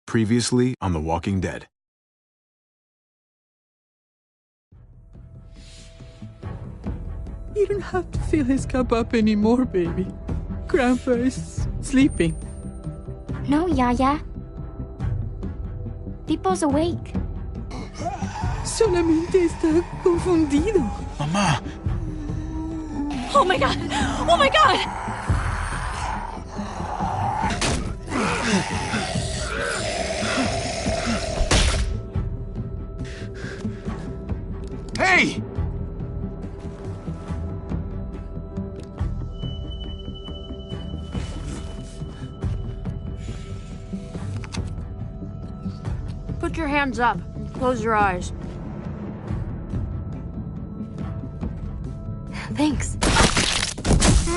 Previously on The Walking Dead. You don't have to fill his cup up anymore, baby. Grandpa is sleeping. No, Yaya. Pipo's awake. Solamente está confundido. Mamá! Oh my god! Oh my god! Hey! Put your hands up and close your eyes. Thanks.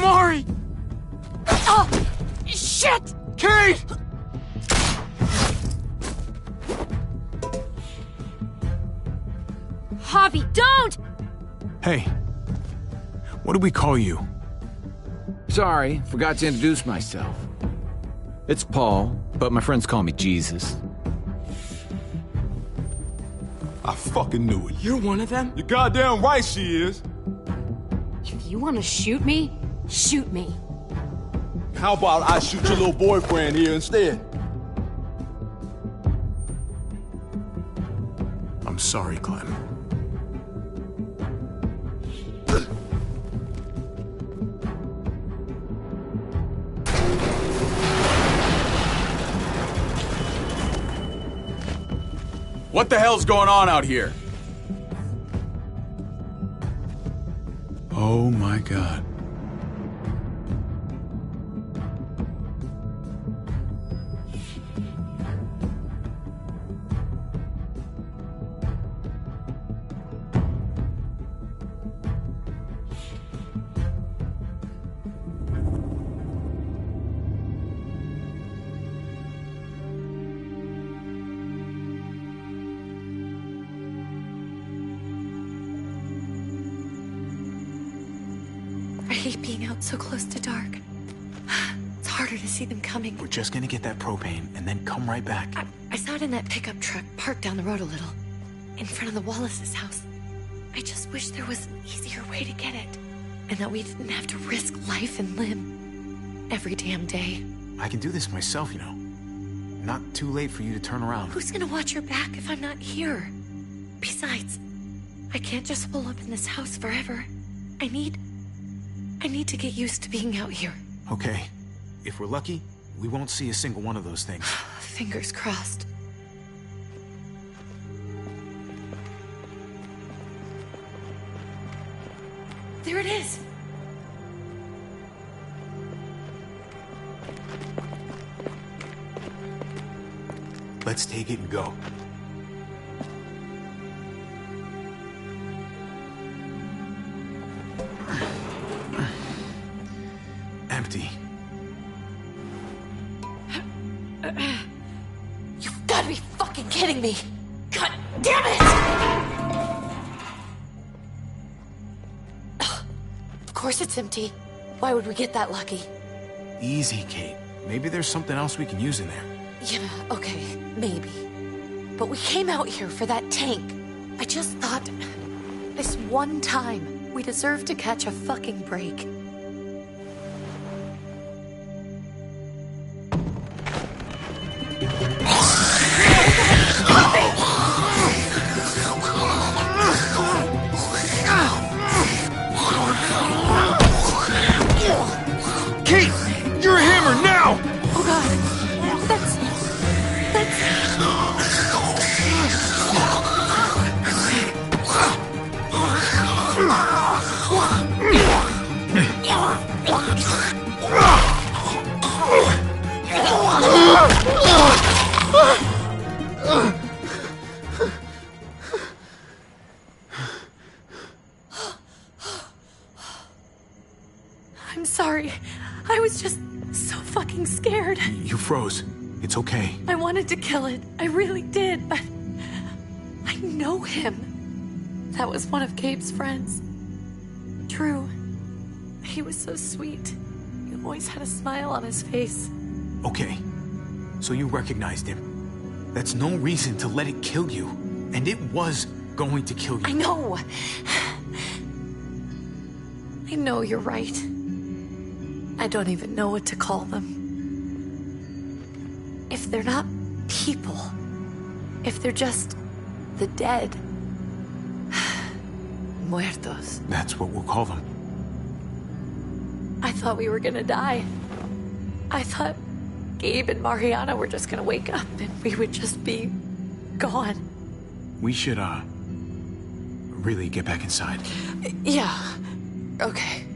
Mari! Oh! Shit! Kate! Javi, don't! Hey. What do we call you? Sorry, forgot to introduce myself. It's Paul, but my friends call me Jesus. I fucking knew it. You're one of them? You're goddamn right she is. If you want to shoot me, shoot me. How about I shoot your little boyfriend here instead? I'm sorry, Clem. What the hell's going on out here? Oh my God. I hate being out so close to dark. It's harder to see them coming. We're just gonna get that propane and then come right back. I saw it in that pickup truck parked down the road a little, in front of the Wallace's house. I just wish there was an easier way to get it, and that we didn't have to risk life and limb every damn day. I can do this myself, you know. Not too late for you to turn around. Who's gonna watch your back if I'm not here? Besides, I can't just pull up in this house forever. I need to get used to being out here. Okay. If we're lucky, we won't see a single one of those things. Fingers crossed. There it is! Let's take it and go. Empty. You've got to be fucking kidding me! God damn it! Of course it's empty. Why would we get that lucky? Easy, Kate. Maybe there's something else we can use in there. Yeah, okay, maybe. But we came out here for that tank. I just thought, this one time, we deserve to catch a fucking break. Kate! You're a hammer now! Oh god, that's... I'm sorry. I was just so fucking scared. You froze. It's okay. I wanted to kill it. I really did, but I know him. That was one of Gabe's friends. Drew. He was so sweet. He always had a smile on his face. Okay. So you recognized him. That's no reason to let it kill you. And it was going to kill you. I know. I know you're right. I don't even know what to call them. If they're not people, if they're just the dead, muertos. That's what we'll call them. I thought we were gonna die. I thought Gabe and Mariana were just gonna wake up and we would just be gone. We should, really get back inside. Yeah. Okay.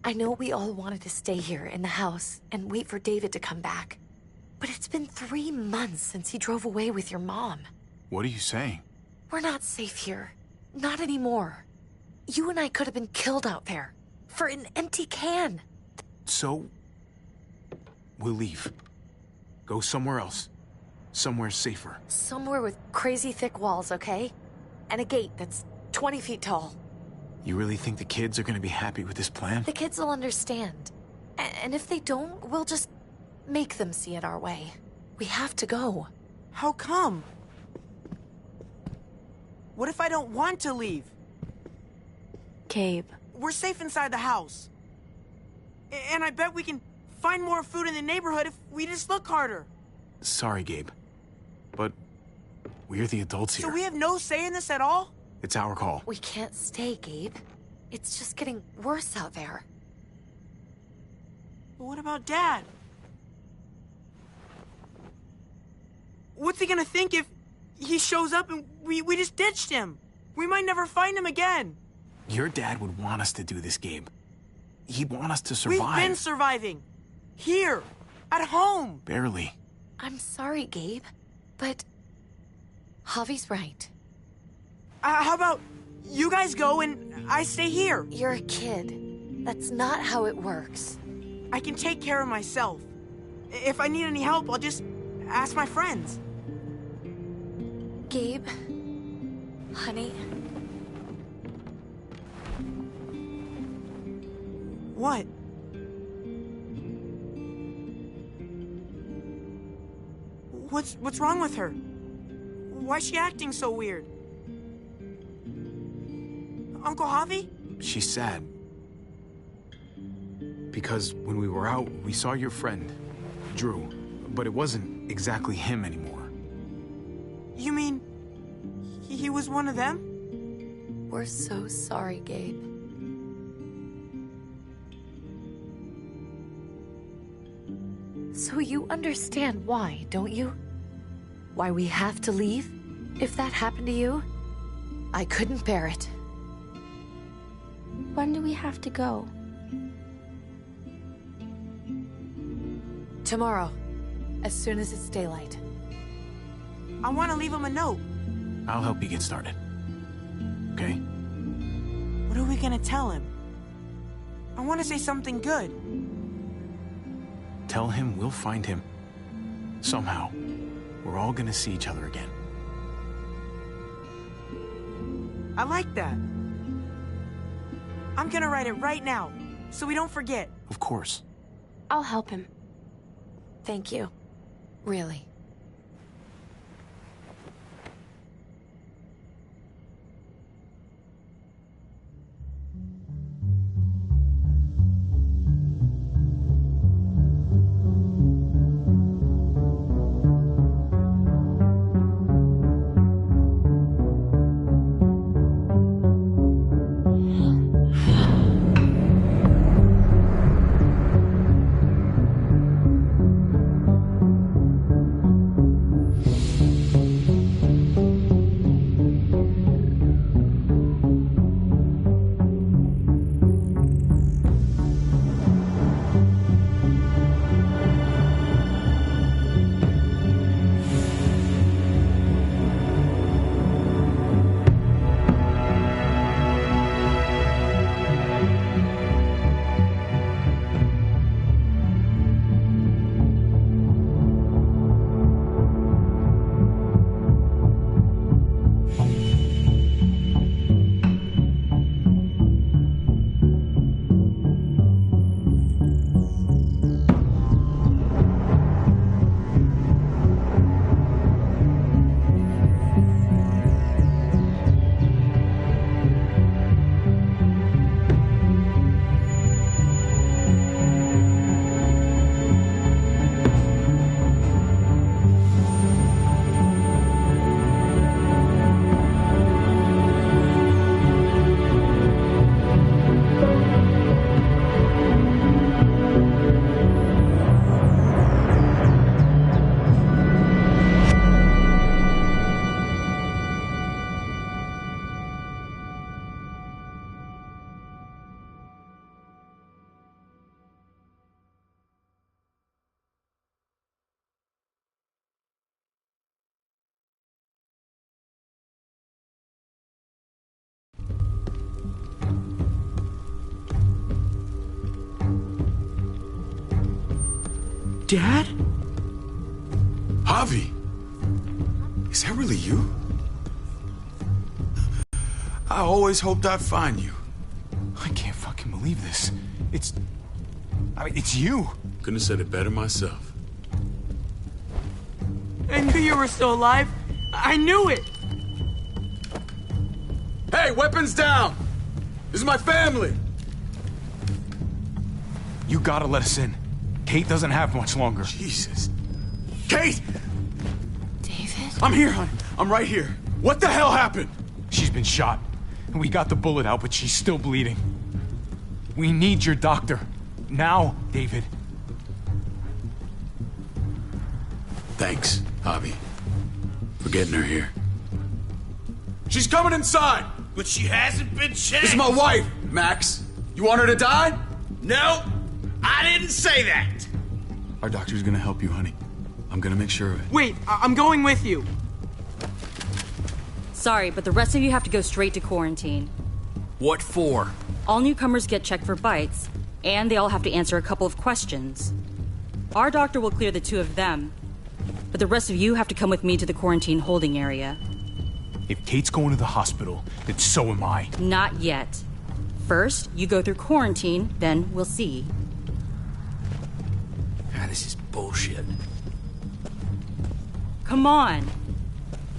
I know we all wanted to stay here in the house and wait for David to come back. But it's been 3 months since he drove away with your mom. What are you saying? We're not safe here. Not anymore. You and I could have been killed out there. For an empty can. So, we'll leave. Go somewhere else. Somewhere safer. Somewhere with crazy thick walls, okay? And a gate that's 20 feet tall. You really think the kids are gonna be happy with this plan? The kids will understand. And if they don't, we'll just make them see it our way. We have to go. How come? What if I don't want to leave? Gabe. We're safe inside the house. And I bet we can find more food in the neighborhood if we just look harder. Sorry, Gabe. But we're the adults here. So we have no say in this at all? It's our call. We can't stay, Gabe. It's just getting worse out there. But what about Dad? What's he gonna think if he shows up and we just ditched him? We might never find him again. Your dad would want us to do this, Gabe. He'd want us to survive. We've been surviving. Here. At home. Barely. I'm sorry, Gabe, but Javi's right. How about you guys go and I stay here? You're a kid. That's not how it works. I can take care of myself. If I need any help, I'll just ask my friends. Gabe, honey. What? What's wrong with her? Why's she acting so weird? Uncle Javi? She's sad. Because when we were out, we saw your friend, Drew. But it wasn't exactly him anymore. You mean he was one of them? We're so sorry, Gabe. So you understand why, don't you? Why we have to leave? If that happened to you, I couldn't bear it. When do we have to go? Tomorrow, as soon as it's daylight. I want to leave him a note. I'll help you get started. Okay? What are we gonna tell him? I want to say something good. Tell him we'll find him. Somehow. We're all gonna see each other again. I like that. I'm gonna write it right now, so we don't forget. Of course. I'll help him. Thank you. Really. Dad? Javi, is that really you? I always hoped I'd find you. I can't fucking believe this. It's you. Couldn't have said it better myself. I knew you were still alive. I knew it. Hey, weapons down! This is my family! You gotta let us in. Kate doesn't have much longer. Jesus. Kate! David? I'm here, hon. I'm right here. What the hell happened? She's been shot. And we got the bullet out, but she's still bleeding. We need your doctor. Now, David. Thanks, Javi, for getting her here. She's coming inside! But she hasn't been checked. This is my wife, Max. You want her to die? No, I didn't say that. Our doctor's gonna help you, honey. I'm gonna make sure of it. Wait, I'm going with you. Sorry, but the rest of you have to go straight to quarantine. What for? All newcomers get checked for bites, and they all have to answer a couple of questions. Our doctor will clear the two of them, but the rest of you have to come with me to the quarantine holding area. If Kate's going to the hospital, then so am I. Not yet. First, you go through quarantine, then we'll see. Ah, this is bullshit. Come on.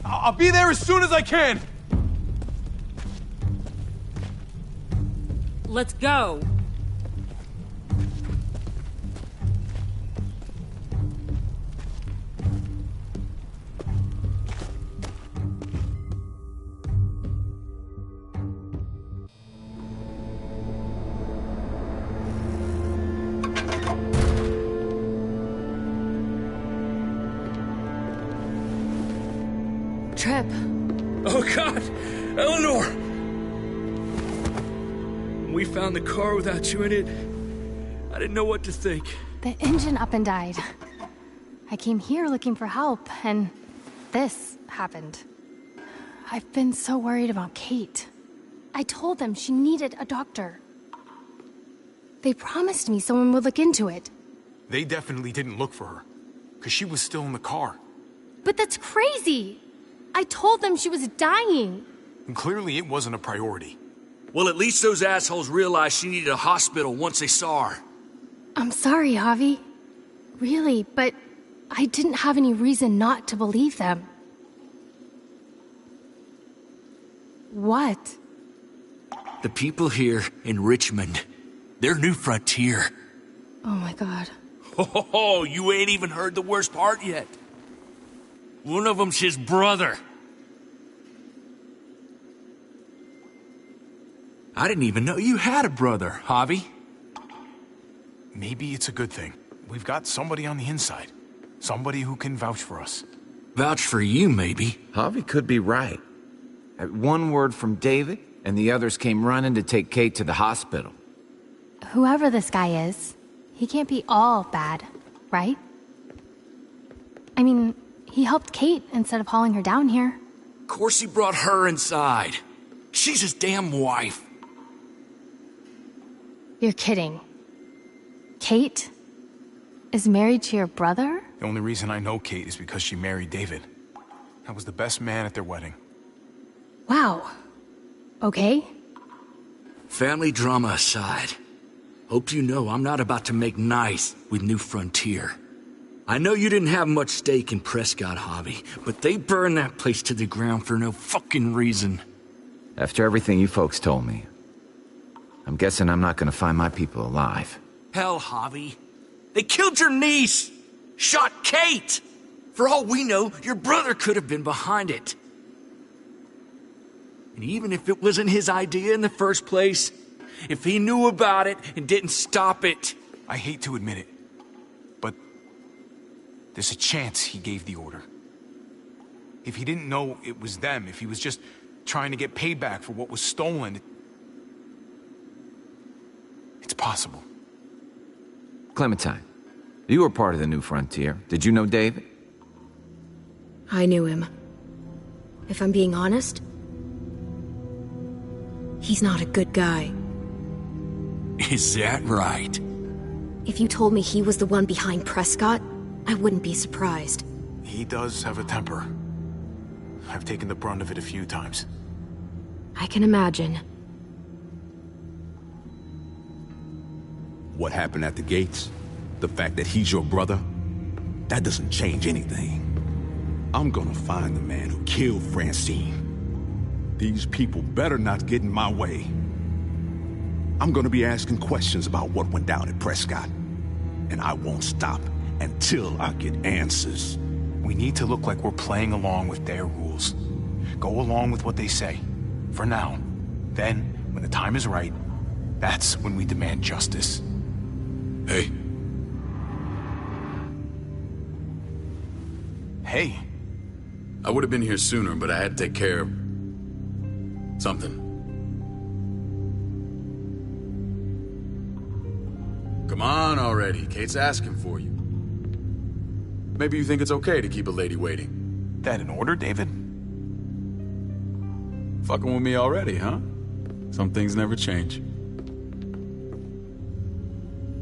I'll be there as soon as I can. Let's go. Trip. Oh, God! Eleanor! When we found the car without you in it, I didn't know what to think. The engine up and died. I came here looking for help, and this happened. I've been so worried about Kate. I told them she needed a doctor. They promised me someone would look into it. They definitely didn't look for her, because she was still in the car. But that's crazy! I told them she was dying. And clearly it wasn't a priority. Well, at least those assholes realized she needed a hospital once they saw her. I'm sorry, Javi. Really, but I didn't have any reason not to believe them. What? The people here in Richmond, they're New Frontier. Oh my God. Oh, you ain't even heard the worst part yet. One of them's his brother. I didn't even know you had a brother, Javi. Maybe it's a good thing. We've got somebody on the inside. Somebody who can vouch for us. Vouch for you, maybe. Javi could be right. At one word from David, and the others came running to take Kate to the hospital. Whoever this guy is, he can't be all bad, right? I mean, he helped Kate instead of hauling her down here. Of course he brought her inside. She's his damn wife. You're kidding. Kate is married to your brother? The only reason I know Kate is because she married David. I was the best man at their wedding. Wow. Okay. Family drama aside, hope you know I'm not about to make nice with New Frontier. I know you didn't have much stake in Prescott, Javi, but they burned that place to the ground for no fucking reason. After everything you folks told me, I'm guessing I'm not gonna find my people alive. Hell, Javi. They killed your niece! Shot Kate! For all we know, your brother could have been behind it. And even if it wasn't his idea in the first place, if he knew about it and didn't stop it... I hate to admit it, but there's a chance he gave the order. If he didn't know it was them, if he was just trying to get payback for what was stolen, it's possible. Clementine, you were part of the New Frontier. Did you know David? I knew him. If I'm being honest, he's not a good guy. Is that right? If you told me he was the one behind Prescott, I wouldn't be surprised. He does have a temper. I've taken the brunt of it a few times. I can imagine. What happened at the gates? The fact that he's your brother? That doesn't change anything. I'm gonna find the man who killed Francine. These people better not get in my way. I'm gonna be asking questions about what went down at Prescott. And I won't stop until I get answers. We need to look like we're playing along with their rules. Go along with what they say. For now. Then, when the time is right, that's when we demand justice. Hey. Hey. I would have been here sooner, but I had to take care of something. Come on already. Kate's asking for you. Maybe you think it's okay to keep a lady waiting. That in order, David? Fucking with me already, huh? Some things never change.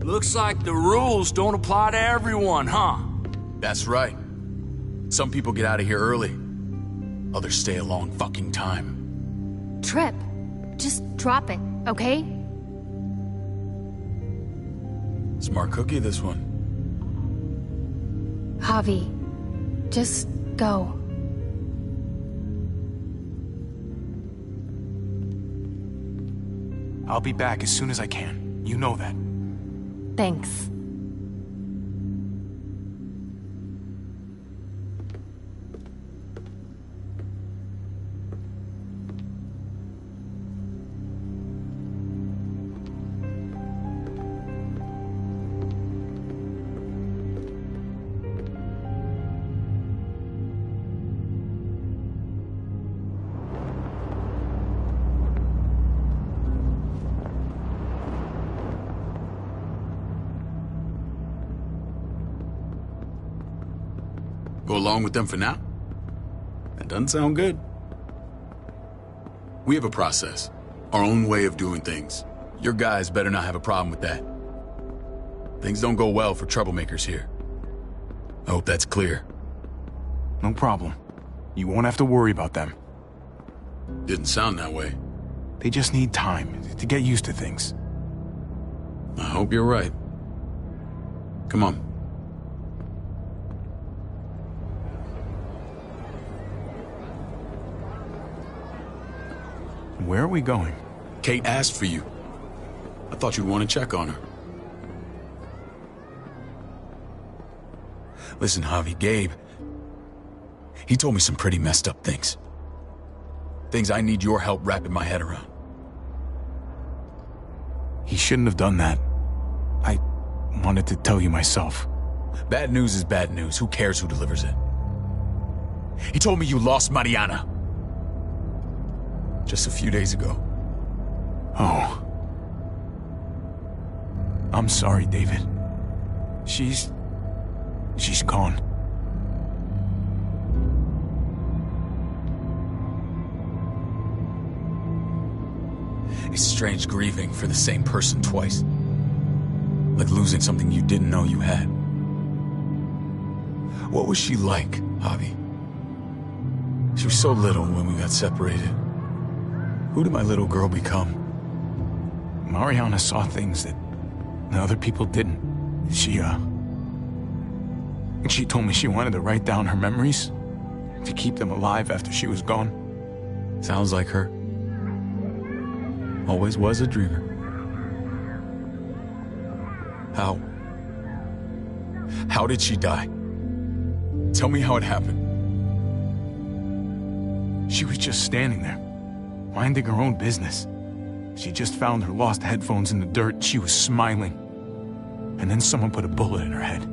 Looks like the rules don't apply to everyone, huh? That's right. Some people get out of here early. Others stay a long fucking time. Trip, just drop it, okay? Smart cookie, this one. Javi, just go. I'll be back as soon as I can. You know that. Thanks. Go along with them for now? That doesn't sound good. We have a process, our own way of doing things. Your guys better not have a problem with that. Things don't go well for troublemakers here. I hope that's clear. No problem. You won't have to worry about them. Didn't sound that way. They just need time to get used to things. I hope you're right. Come on. Where are we going? Kate asked for you. I thought you'd want to check on her. Listen, Javi, Gabe, he told me some pretty messed up things. Things I need your help wrapping my head around. He shouldn't have done that. I wanted to tell you myself. Bad news is bad news. Who cares who delivers it? He told me you lost Mariana. Just a few days ago. Oh. I'm sorry, David. She's gone. It's strange grieving for the same person twice. Like losing something you didn't know you had. What was she like, Javi? She was so little when we got separated. Who did my little girl become? Mariana saw things that other people didn't. She told me she wanted to write down her memories to keep them alive after she was gone. Sounds like her. Always was a dreamer. How? How did she die? Tell me how it happened. She was just standing there, minding her own business. She just found her lost headphones in the dirt. She was smiling. And then someone put a bullet in her head.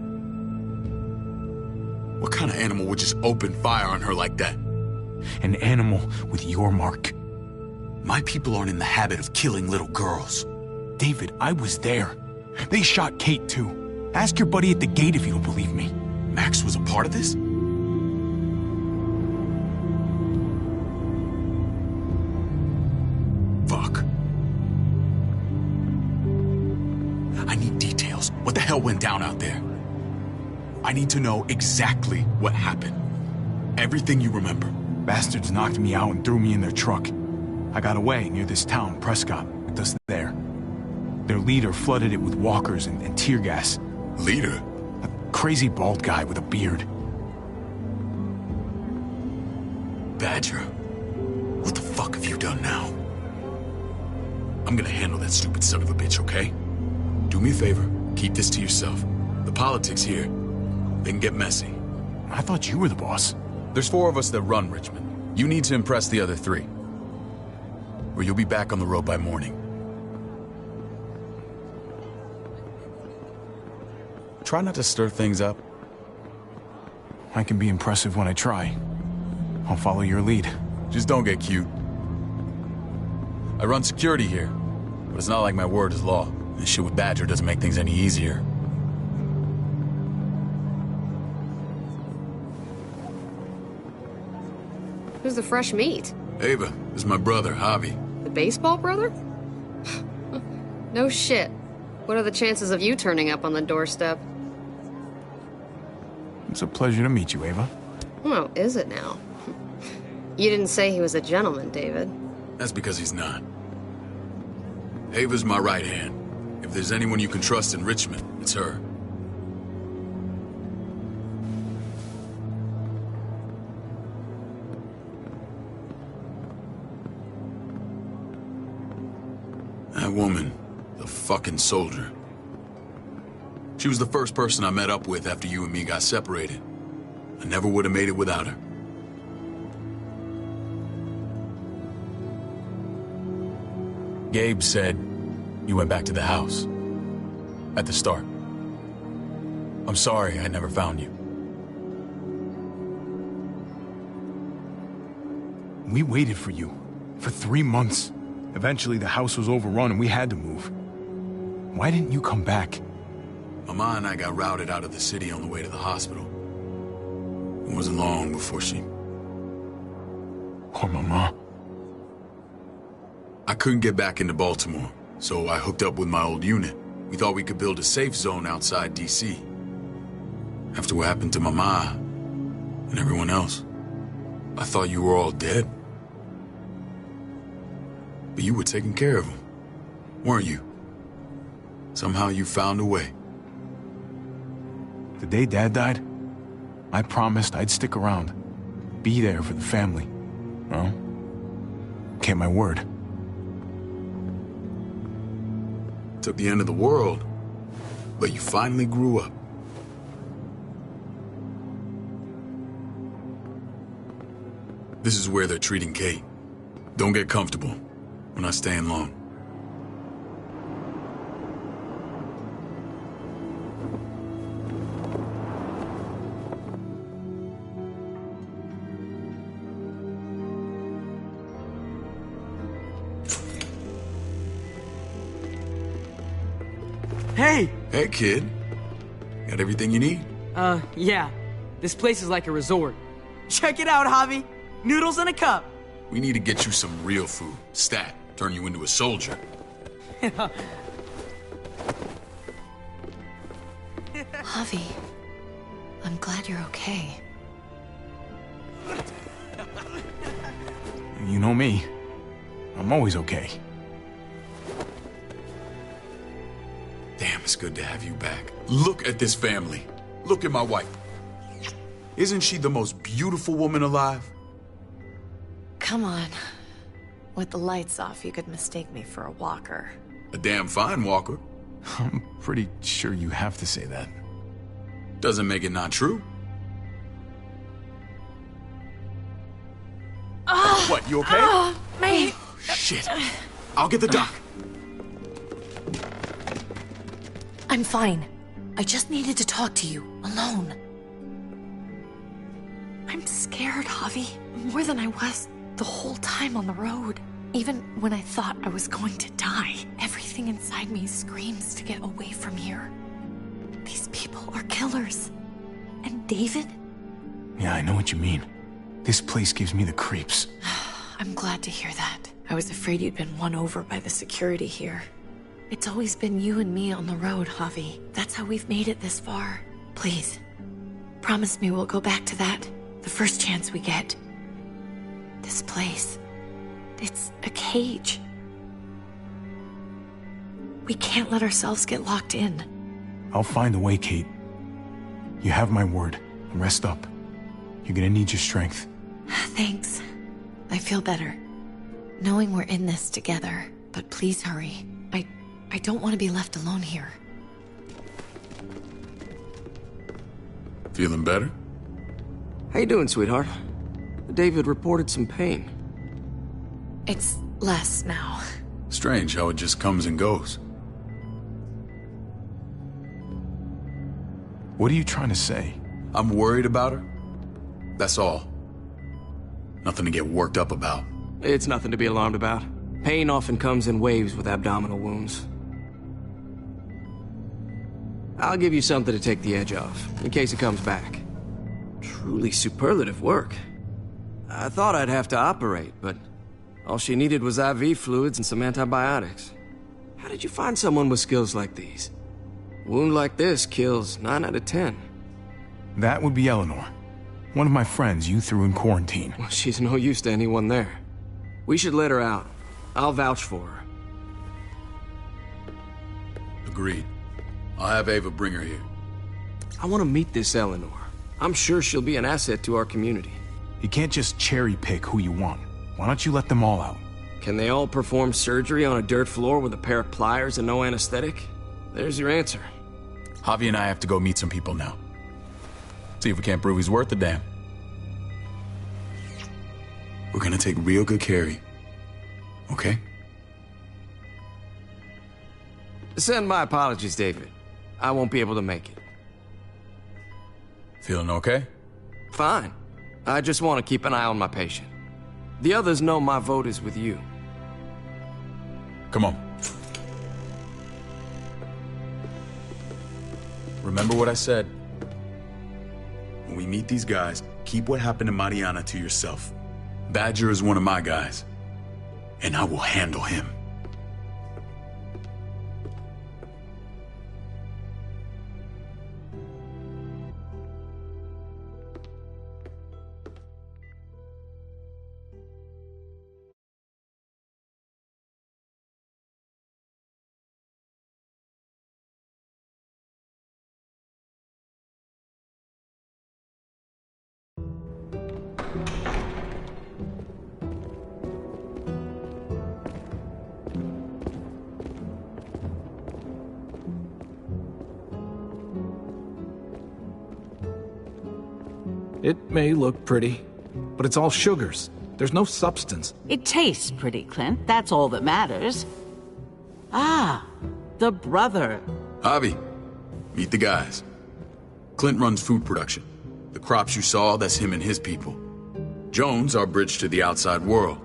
What kind of animal would just open fire on her like that? An animal with your mark. My people aren't in the habit of killing little girls. David, I was there. They shot Kate too. Ask your buddy at the gate if you don't believe me. Max was a part of this? Fuck. I need details. What the hell went down out there? I need to know exactly what happened. Everything you remember. Bastards knocked me out and threw me in their truck. I got away near this town, Prescott, with us there. Their leader flooded it with walkers and tear gas. Leader? A crazy bald guy with a beard. Badger, what the fuck have you done now? I'm gonna handle that stupid son of a bitch, okay? Do me a favor, keep this to yourself. The politics here, they can get messy. I thought you were the boss. There's 4 of us that run Richmond. You need to impress the other 3. Or you'll be back on the road by morning. Try not to stir things up. I can be impressive when I try. I'll follow your lead. Just don't get cute. I run security here, but it's not like my word is law. This shit with Badger doesn't make things any easier. Who's the fresh meat? Ava, this is my brother, Javi. The baseball brother? No shit. What are the chances of you turning up on the doorstep? It's a pleasure to meet you, Ava. Oh, is it now? You didn't say he was a gentleman, David. That's because he's not. Ava's my right hand. If there's anyone you can trust in Richmond, it's her. That woman, the fucking soldier. She was the first person I met up with after you and me got separated. I never would have made it without her. Gabe said you went back to the house. At the start. I'm sorry I never found you. We waited for you. For 3 months. Eventually the house was overrun and we had to move. Why didn't you come back? Mama and I got routed out of the city on the way to the hospital. It wasn't long before she... Poor Mama. I couldn't get back into Baltimore, so I hooked up with my old unit. We thought we could build a safe zone outside D.C. After what happened to Mama and everyone else, I thought you were all dead. But you were taking care of them, weren't you? Somehow you found a way. The day Dad died, I promised I'd stick around. Be there for the family. Well, kept my word. Took the end of the world, but you finally grew up. This is where they're treating Kate. Don't get comfortable. We're not staying long. Hey! Hey, kid. Got everything you need? Yeah. This place is like a resort. Check it out, Javi. Noodles in a cup. We need to get you some real food. Stat. Turn you into a soldier. Javi, I'm glad you're okay. You know me. I'm always okay. Damn, it's good to have you back. Look at this family. Look at my wife. Isn't she the most beautiful woman alive? Come on. With the lights off, you could mistake me for a walker. A damn fine walker. I'm pretty sure you have to say that. Doesn't make it not true. What, you okay? Mate. Shit. I'll get the doc. I'm fine. I just needed to talk to you, alone. I'm scared, Javi. More than I was the whole time on the road. Even when I thought I was going to die, everything inside me screams to get away from here. These people are killers. And David? Yeah, I know what you mean. This place gives me the creeps. I'm glad to hear that. I was afraid you'd been won over by the security here. It's always been you and me on the road, Javi. That's how we've made it this far. Please, promise me we'll go back to that the first chance we get. This place, it's a cage. We can't let ourselves get locked in. I'll find a way, Kate. You have my word. Rest up. You're gonna need your strength. Thanks. I feel better. Knowing we're in this together. But please hurry. I don't want to be left alone here. Feeling better? How you doing, sweetheart? David reported some pain. It's less now. Strange how it just comes and goes. What are you trying to say? I'm worried about her. That's all. Nothing to get worked up about. It's nothing to be alarmed about. Pain often comes in waves with abdominal wounds. I'll give you something to take the edge off, in case it comes back. Truly superlative work. I thought I'd have to operate, but all she needed was IV fluids and some antibiotics. How did you find someone with skills like these? A wound like this kills 9 out of 10. That would be Eleanor. One of my friends you threw in quarantine. Well, she's no use to anyone there. We should let her out. I'll vouch for her. Agreed. I'll have Ava bring her here. I want to meet this Eleanor. I'm sure she'll be an asset to our community. You can't just cherry pick who you want. Why don't you let them all out? Can they all perform surgery on a dirt floor with a pair of pliers and no anesthetic? There's your answer. Javi and I have to go meet some people now. See if we can't prove he's worth the damn. We're gonna take real good care of you. Okay? Send my apologies, David. I won't be able to make it. Feeling okay? Fine. I just want to keep an eye on my patient. The others know my vote is with you. Come on. Remember what I said. When we meet these guys, keep what happened to Mariana to yourself. Badger is one of my guys, and I will handle him. It may look pretty, but it's all sugars. There's no substance. It tastes pretty, Clint. That's all that matters. Ah, the brother. Javi, meet the guys. Clint runs food production. The crops you saw, that's him and his people. Jones, our bridge to the outside world.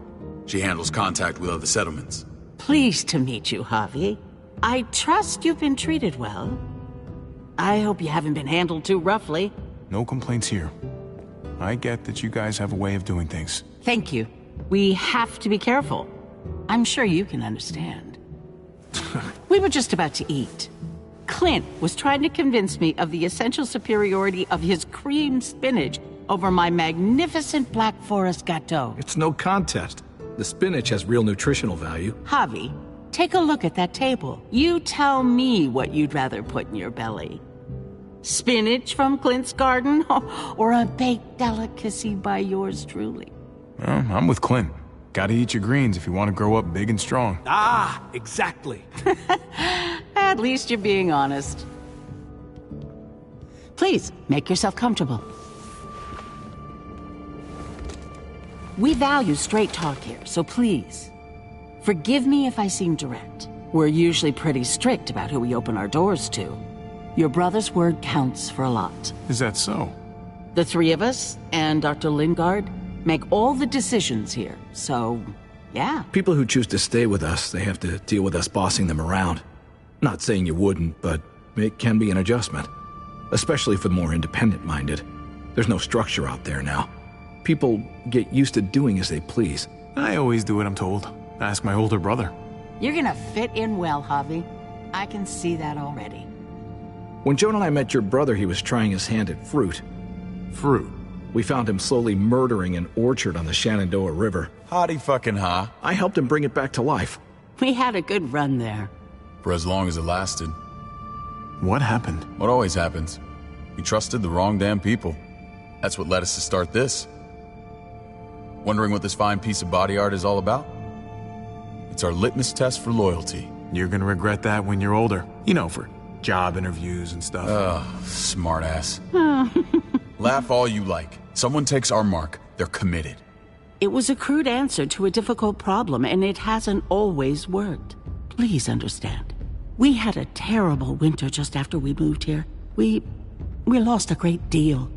She handles contact with other settlements. Pleased to meet you, Javi. I trust you've been treated well. I hope you haven't been handled too roughly. No complaints here. I get that you guys have a way of doing things. Thank you. We have to be careful. I'm sure you can understand. We were just about to eat. Clint was trying to convince me of the essential superiority of his cream spinach over my magnificent Black Forest gâteau. It's no contest. The spinach has real nutritional value. Javi, take a look at that table. You tell me what you'd rather put in your belly. Spinach from Clint's garden, or a baked delicacy by yours truly? Well, I'm with Clint. Gotta eat your greens if you want to grow up big and strong. Ah, exactly. At least you're being honest. Please, make yourself comfortable. We value straight talk here, so please, forgive me if I seem direct. We're usually pretty strict about who we open our doors to. Your brother's word counts for a lot. Is that so? The three of us, and Dr. Lingard, make all the decisions here, so, yeah. People who choose to stay with us, they have to deal with us bossing them around. Not saying you wouldn't, but it can be an adjustment. Especially for the more independent-minded. There's no structure out there now. People get used to doing as they please. I always do what I'm told. Ask my older brother. You're gonna fit in well, Javi. I can see that already. When Joan and I met your brother, he was trying his hand at fruit. Fruit? We found him slowly murdering an orchard on the Shenandoah River. Howdy fucking ha. I helped him bring it back to life. We had a good run there. For as long as it lasted. What happened? What always happens. We trusted the wrong damn people. That's what led us to start this. Wondering what this fine piece of body art is all about? It's our litmus test for loyalty. You're gonna regret that when you're older. You know, for job interviews and stuff. Smartass. Laugh all you like. Someone takes our mark, they're committed. It was a crude answer to a difficult problem, and it hasn't always worked. Please understand. We had a terrible winter just after we moved here. We lost a great deal.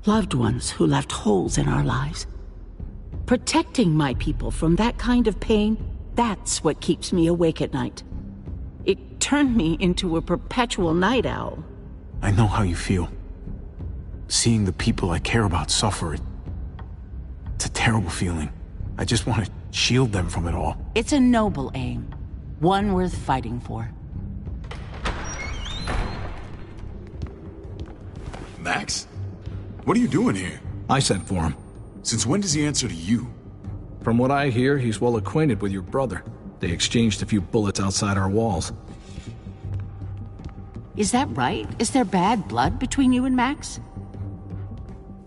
Loved ones who left holes in our lives. Protecting my people from that kind of pain, that's what keeps me awake at night. It turned me into a perpetual night owl. I know how you feel. Seeing the people I care about suffer, it's a terrible feeling. I just want to shield them from it all. It's a noble aim. One worth fighting for. Max? What are you doing here? I sent for him. Since when does he answer to you? From what I hear, he's well acquainted with your brother. They exchanged a few bullets outside our walls. Is that right? Is there bad blood between you and Max?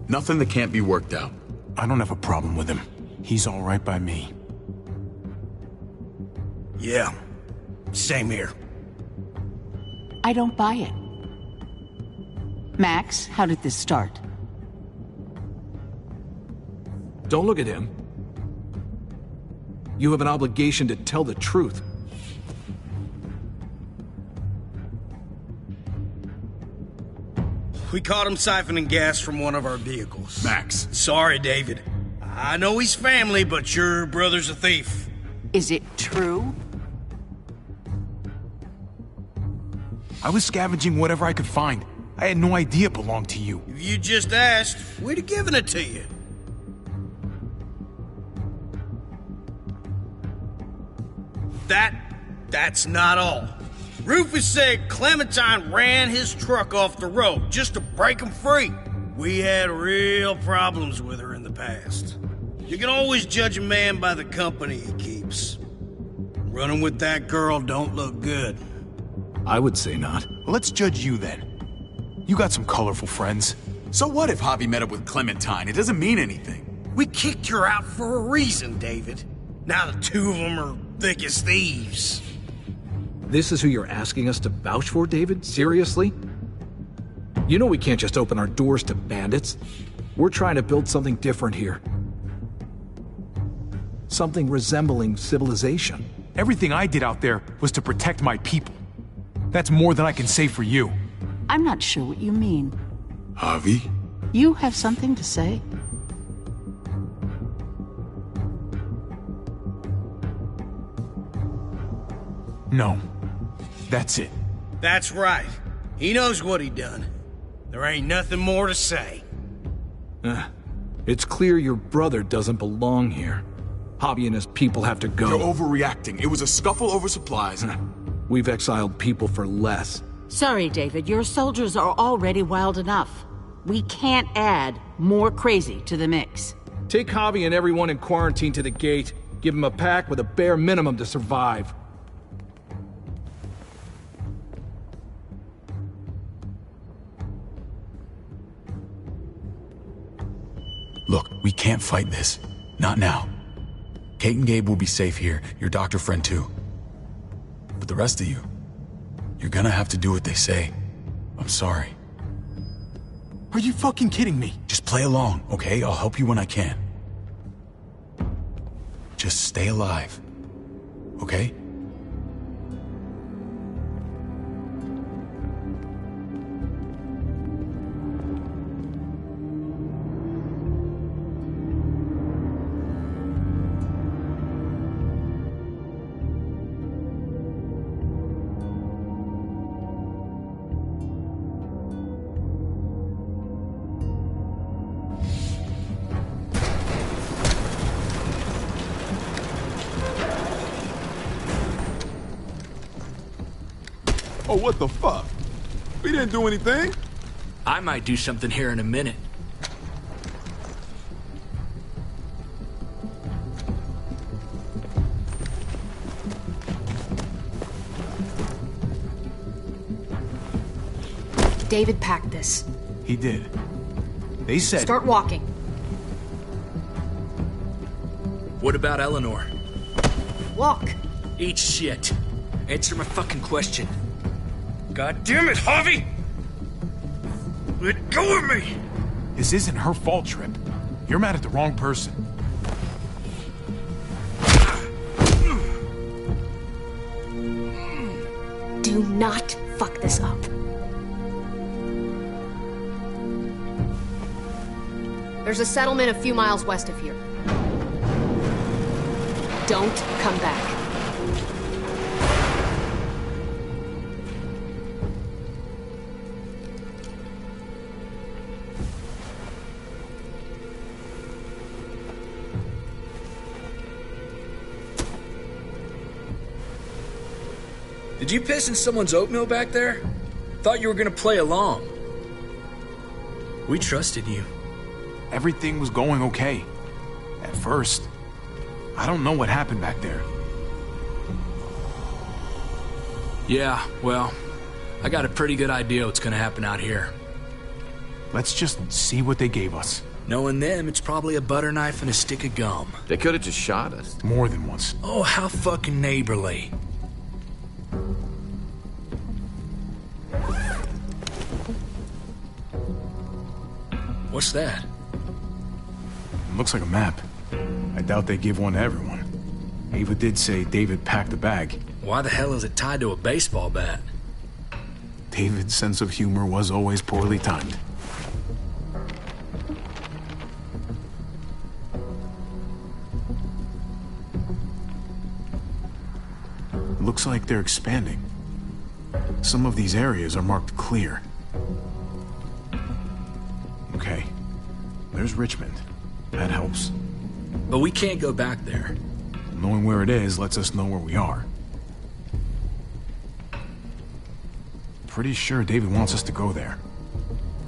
Nothing that can't be worked out. I don't have a problem with him. He's all right by me. Yeah, same here. I don't buy it. Max, how did this start? Don't look at him. You have an obligation to tell the truth. We caught him siphoning gas from one of our vehicles. Max. Sorry, David. I know he's family, but your brother's a thief. Is it true? I was scavenging whatever I could find. I had no idea it belonged to you. If you just asked, we'd have given it to you. That's not all. Rufus said Clementine ran his truck off the road just to break him free. We had real problems with her in the past. You can always judge a man by the company he keeps. Running with that girl don't look good. I would say not. Well, let's judge you then. You got some colorful friends. So what if Javi met up with Clementine? It doesn't mean anything. We kicked her out for a reason, David. Now the two of them are thick as thieves. This is who you're asking us to vouch for, David? Seriously? You know we can't just open our doors to bandits. We're trying to build something different here. Something resembling civilization. Everything I did out there was to protect my people. That's more than I can say for you. I'm not sure what you mean. Javi? You have something to say? No. That's it. That's right. He knows what he done. There ain't nothing more to say. It's clear your brother doesn't belong here. Javi and his people have to go. You're overreacting. It was a scuffle over supplies. We've exiled people for less. Sorry, David. Your soldiers are already wild enough. We can't add more crazy to the mix. Take Javi and everyone in quarantine to the gate. Give them a pack with a bare minimum to survive. Look, we can't fight this. Not now. Kate and Gabe will be safe here, your doctor friend too. But the rest of you, you're gonna have to do what they say. I'm sorry. Are you fucking kidding me? Just play along, okay? I'll help you when I can. Just stay alive, okay? Oh, what the fuck? We didn't do anything. I might do something here in a minute. David packed this. He did. They said... Start walking. What about Eleanor? Walk. Eat shit. Answer my fucking question. God damn it, Harvey! Let go of me! This isn't her fault, Trip. You're mad at the wrong person. Do not fuck this up. There's a settlement a few miles west of here. Don't come back. Did you piss in someone's oatmeal back there? Thought you were gonna play along. We trusted you. Everything was going okay. At first. I don't know what happened back there. Yeah, well, I got a pretty good idea what's gonna happen out here. Let's just see what they gave us. Knowing them, it's probably a butter knife and a stick of gum. They could have just shot us. More than once. Oh, how fucking neighborly. What's that? Looks like a map. I doubt they give one to everyone. Ava did say David packed the bag. Why the hell is it tied to a baseball bat? David's sense of humor was always poorly timed. Looks like they're expanding. Some of these areas are marked clear. Okay. There's Richmond. That helps. But we can't go back there. Knowing where it is lets us know where we are. Pretty sure David wants us to go there.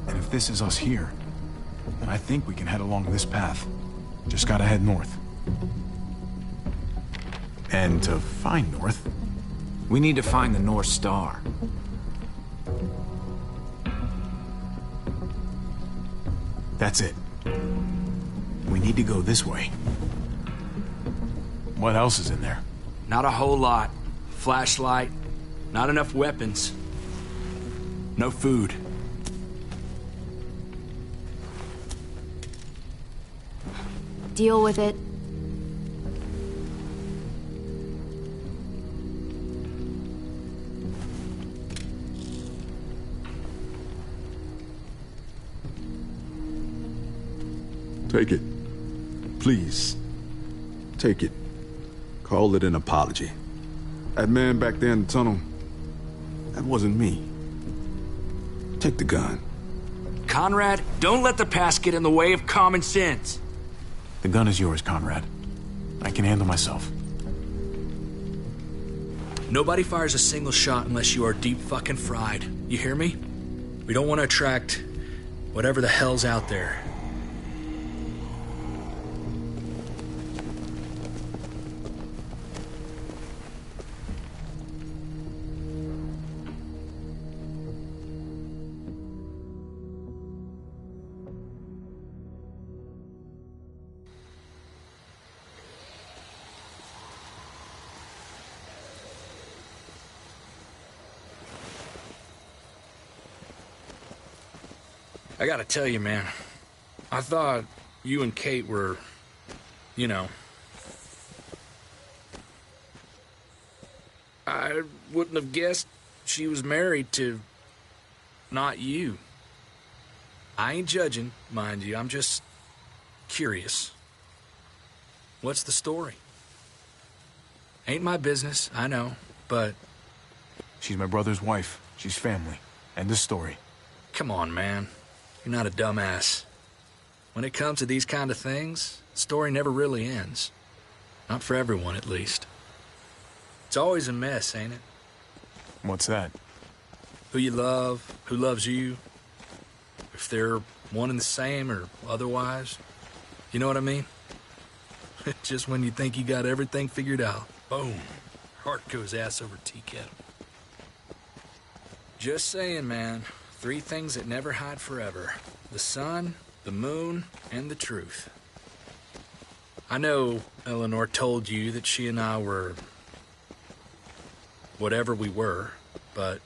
And if this is us here, then I think we can head along this path. Just gotta head north. And to find north, we need to find the North Star. That's it. We need to go this way. What else is in there? Not a whole lot. Flashlight, not enough weapons. No food. Deal with it. Take it. Please. Take it. Call it an apology. That man back there in the tunnel, that wasn't me. Take the gun. Conrad, don't let the past get in the way of common sense. The gun is yours, Conrad. I can handle myself. Nobody fires a single shot unless you are deep fucking fried. You hear me? We don't want to attract whatever the hell's out there. I gotta tell you, man, I thought you and Kate were, you know... I wouldn't have guessed she was married to... not you. I ain't judging, mind you, I'm just curious. What's the story? Ain't my business, I know, but... She's my brother's wife. She's family. End of story. Come on, man. You're not a dumbass. When it comes to these kind of things, the story never really ends. Not for everyone, at least. It's always a mess, ain't it? What's that? who you love, who loves you, if they're one and the same or otherwise. You know what I mean? Just when you think you got everything figured out, boom, heart goes ass over tea kettle. Just saying, man. 3 things that never hide forever. The sun, the moon, and the truth. I know Eleanor told you that she and I were whatever we were, but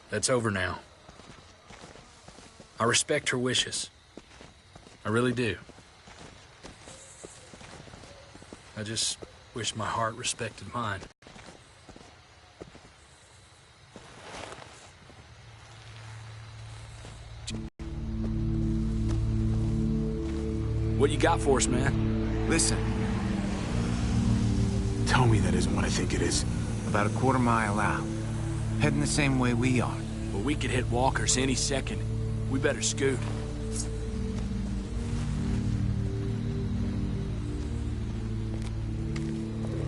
that's over now. I respect her wishes. I really do. I just wish my heart respected mine. What you got for us, man? Listen. Tell me that isn't what I think it is. About a quarter mile out. Heading the same way we are. Well, we could hit walkers any second. We better scoot.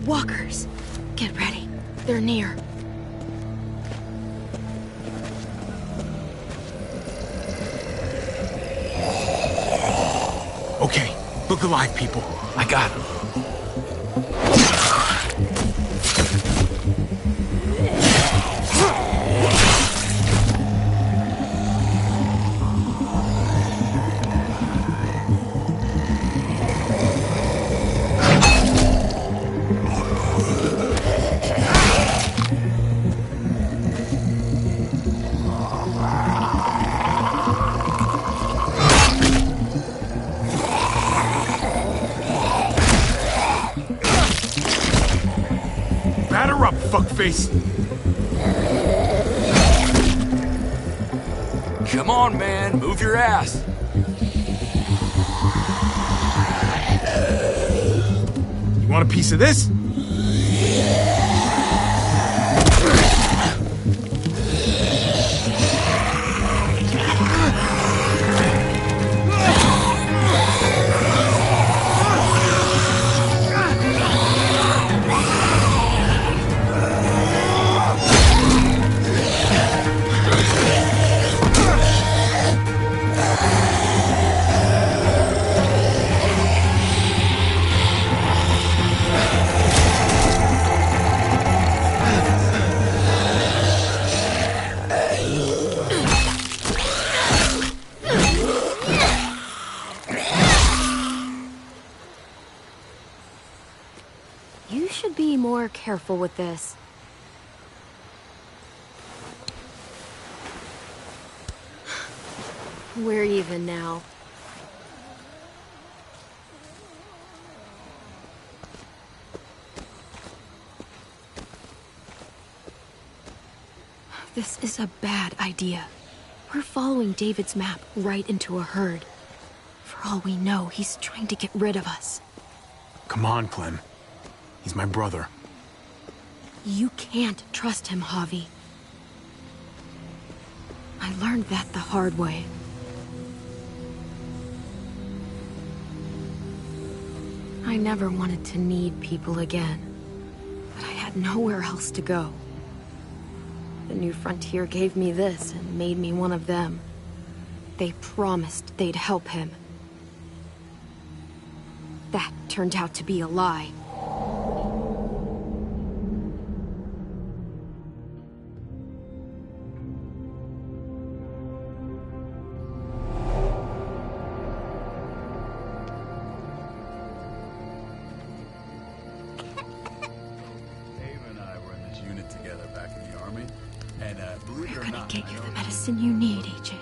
Walkers! Get ready. They're near. Okay, look alive, people. I got him. Fuckface. Come on, man. Move your ass. You want a piece of this? You should be more careful with this. We're even now. This is a bad idea. We're following David's map right into a herd. For all we know, he's trying to get rid of us. Come on, Clem. He's my brother. You can't trust him, Javi. I learned that the hard way. I never wanted to need people again, but I had nowhere else to go. The New Frontier gave me this and made me one of them. They promised they'd help him. That turned out to be a lie. We're gonna get you the medicine you need, AJ.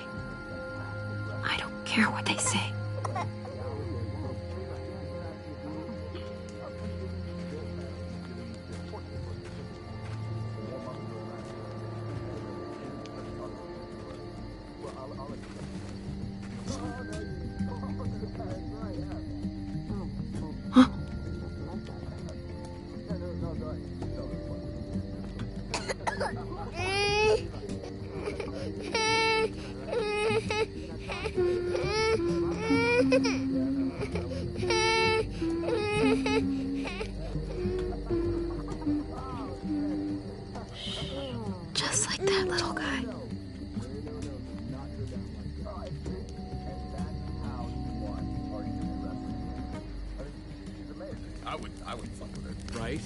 I don't care what they say. Huh? Just like that little guy. I would fuck with it. Right?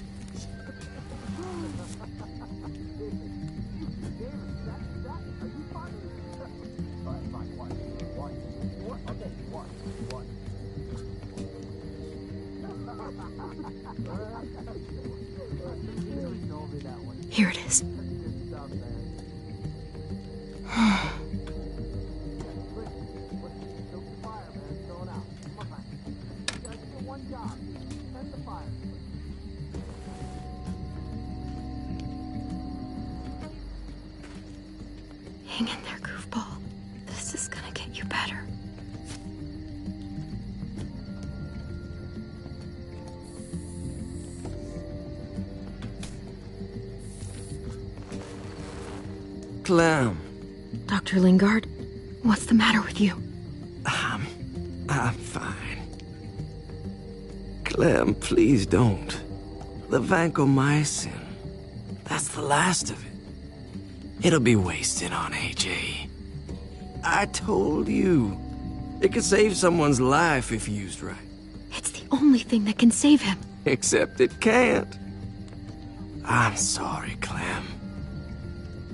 Here it is. Hang in there, goofball. This is gonna get you better. Clem. Dr. Lingard, what's the matter with you? I'm fine. Clem, please don't. The vancomycin. That's the last of it. It'll be wasted on AJ. I told you. It could save someone's life if used right. It's the only thing that can save him. Except it can't. I'm sorry, Clem.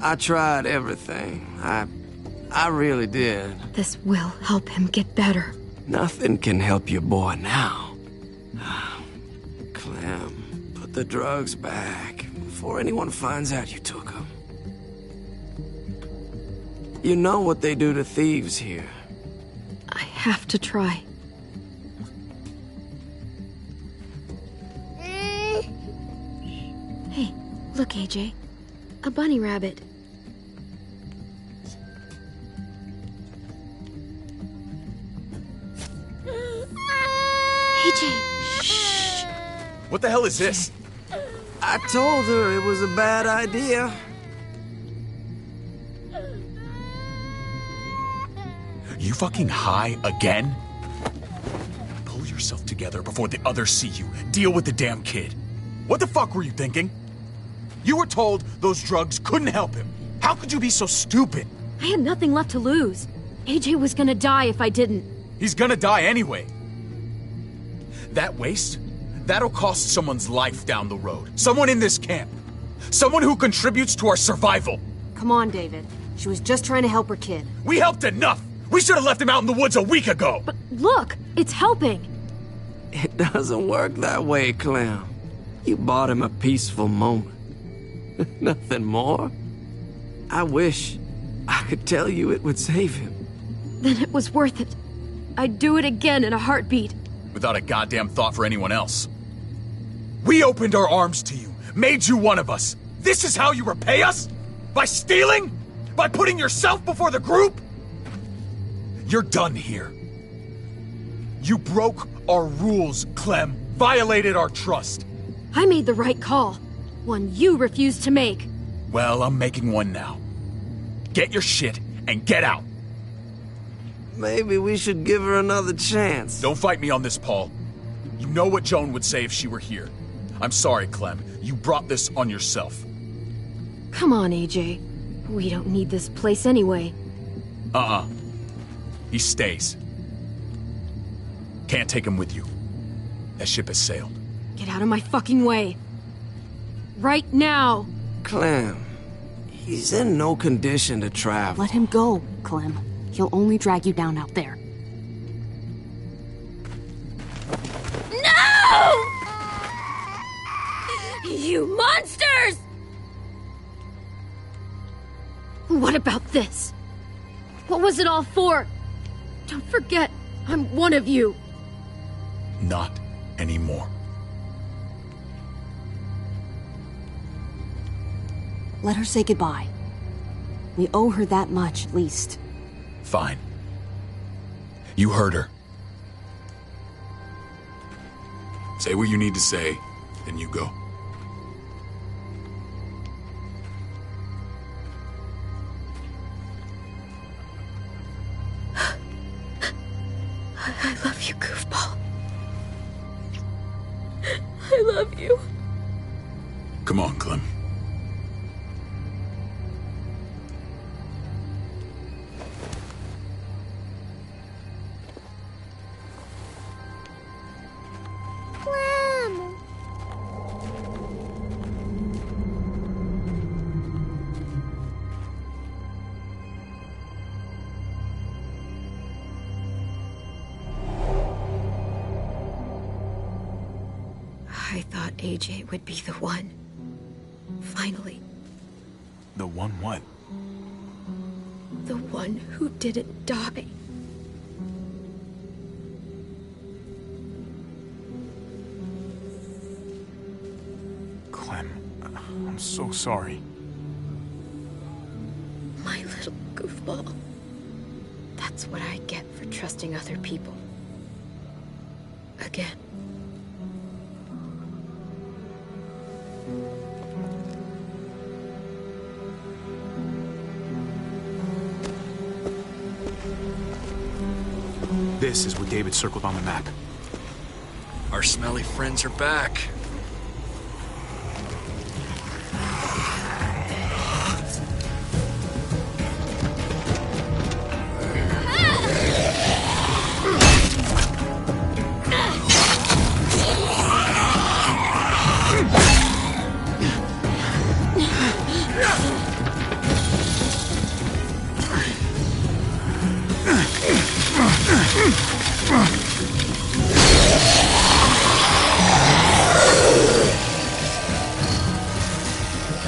I tried everything. I really did. This will help him get better. Nothing can help your boy now. Clem, put the drugs back before anyone finds out you took them. You know what they do to thieves here. I have to try. Hey, look, AJ. A bunny rabbit. AJ, shh. What the hell is this? I told her it was a bad idea. You fucking high again? Pull yourself together before the others see you. Deal with the damn kid. What the fuck were you thinking? You were told those drugs couldn't help him. How could you be so stupid? I had nothing left to lose. AJ was gonna die if I didn't. He's gonna die anyway. That waste, that'll cost someone's life down the road. Someone in this camp. Someone who contributes to our survival. Come on, David. She was just trying to help her kid. We helped enough! We should have left him out in the woods a week ago! But look, it's helping. It doesn't work that way, Clem. You bought him a peaceful moment. Nothing more. I wish I could tell you it would save him. Then it was worth it. I'd do it again in a heartbeat. Without a goddamn thought for anyone else. We opened our arms to you, made you one of us. This is how you repay us? By stealing? By putting yourself before the group? You're done here. You broke our rules, Clem. Violated our trust. I made the right call. One you refused to make. Well, I'm making one now. Get your shit and get out. Maybe we should give her another chance. Don't fight me on this, Paul. You know what Joan would say if she were here. I'm sorry, Clem. You brought this on yourself. Come on, AJ. We don't need this place anyway. He stays. Can't take him with you. That ship has sailed. Get out of my fucking way. Right now. Clem, he's in no condition to travel. Let him go, Clem. He'll only drag you down out there. No! You monsters! What about this? What was it all for? Don't forget, I'm one of you. Not anymore. Let her say goodbye. We owe her that much, at least. Fine. You heard her. Say what you need to say, then you go. I love you, goofball. I love you. Come on, Clem. Clem! I thought AJ would be the one. Finally. The one what? The one who didn't die. Clem, I'm so sorry. My little goofball. That's what I get for trusting other people. Again. This is what David circled on the map. Our smelly friends are back.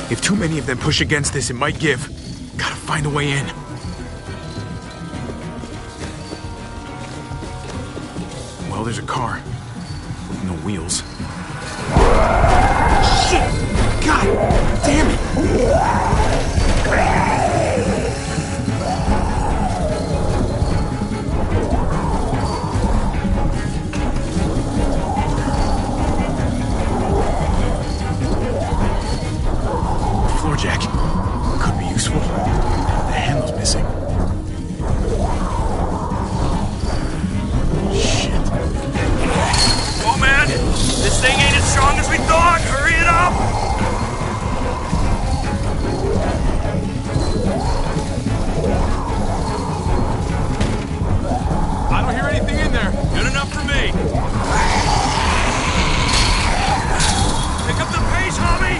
If too many of them push against this, it might give. Gotta find a way in. Well, there's a car. With no wheels. Shit! God damn it! Floor jack. Could be useful. The handle's missing. Shit. Oh man! This thing ain't as strong as we thought! Hurry it up! I don't hear anything in there. Good enough for me. Pick up the pace, homie!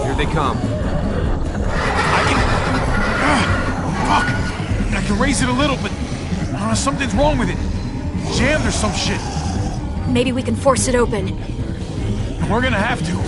Here they come. Fuck! I can raise it a little, but something's wrong with it. Jammed or some shit. Maybe we can force it open. And we're gonna have to.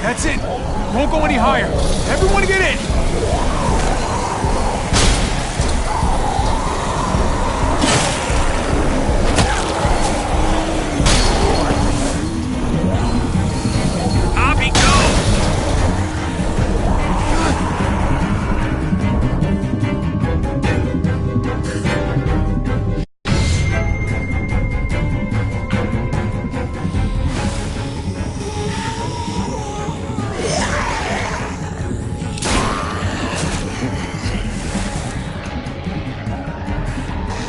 That's it. Won't go any higher. Everyone get in. Abby, go!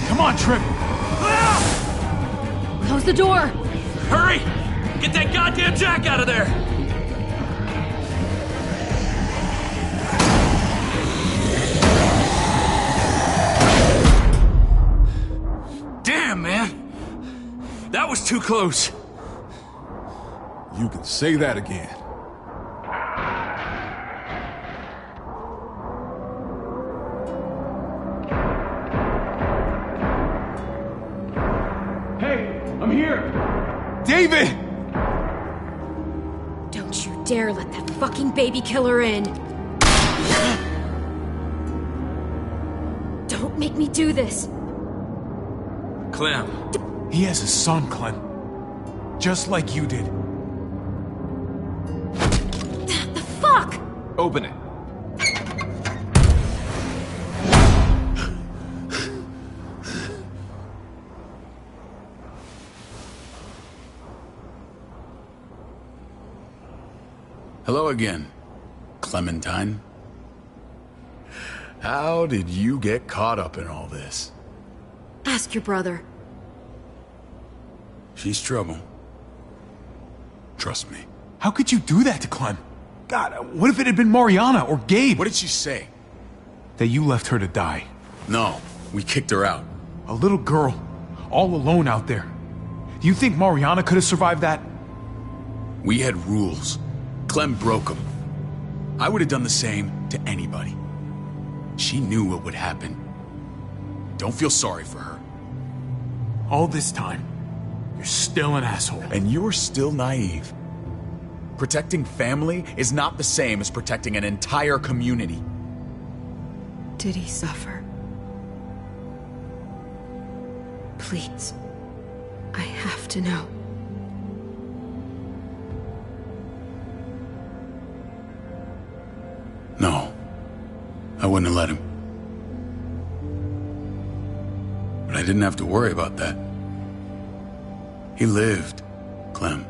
Come on, Trip. Close the door. Hurry! Get that goddamn jack out of there! Damn, man! That was too close. You can say that again. Hey, I'm here. David! Don't you dare let that fucking baby killer in. Don't make me do this. Clem, He has a son, Clem. Just like you did. The fuck? Open it. Hello again, Clementine. How did you get caught up in all this? Ask your brother. She's trouble. Trust me. How could you do that to Clem? God, what if it had been Mariana or Gabe? What did she say? That you left her to die. No, we kicked her out. A little girl, all alone out there. Do you think Mariana could have survived that? We had rules. Clem broke them. I would have done the same to anybody. She knew what would happen. Don't feel sorry for her. All this time, you're still an asshole. And you're still naive. Protecting family is not the same as protecting an entire community. Did he suffer? Please. I have to know. No. I wouldn't have let him. But I didn't have to worry about that. He lived, Clem.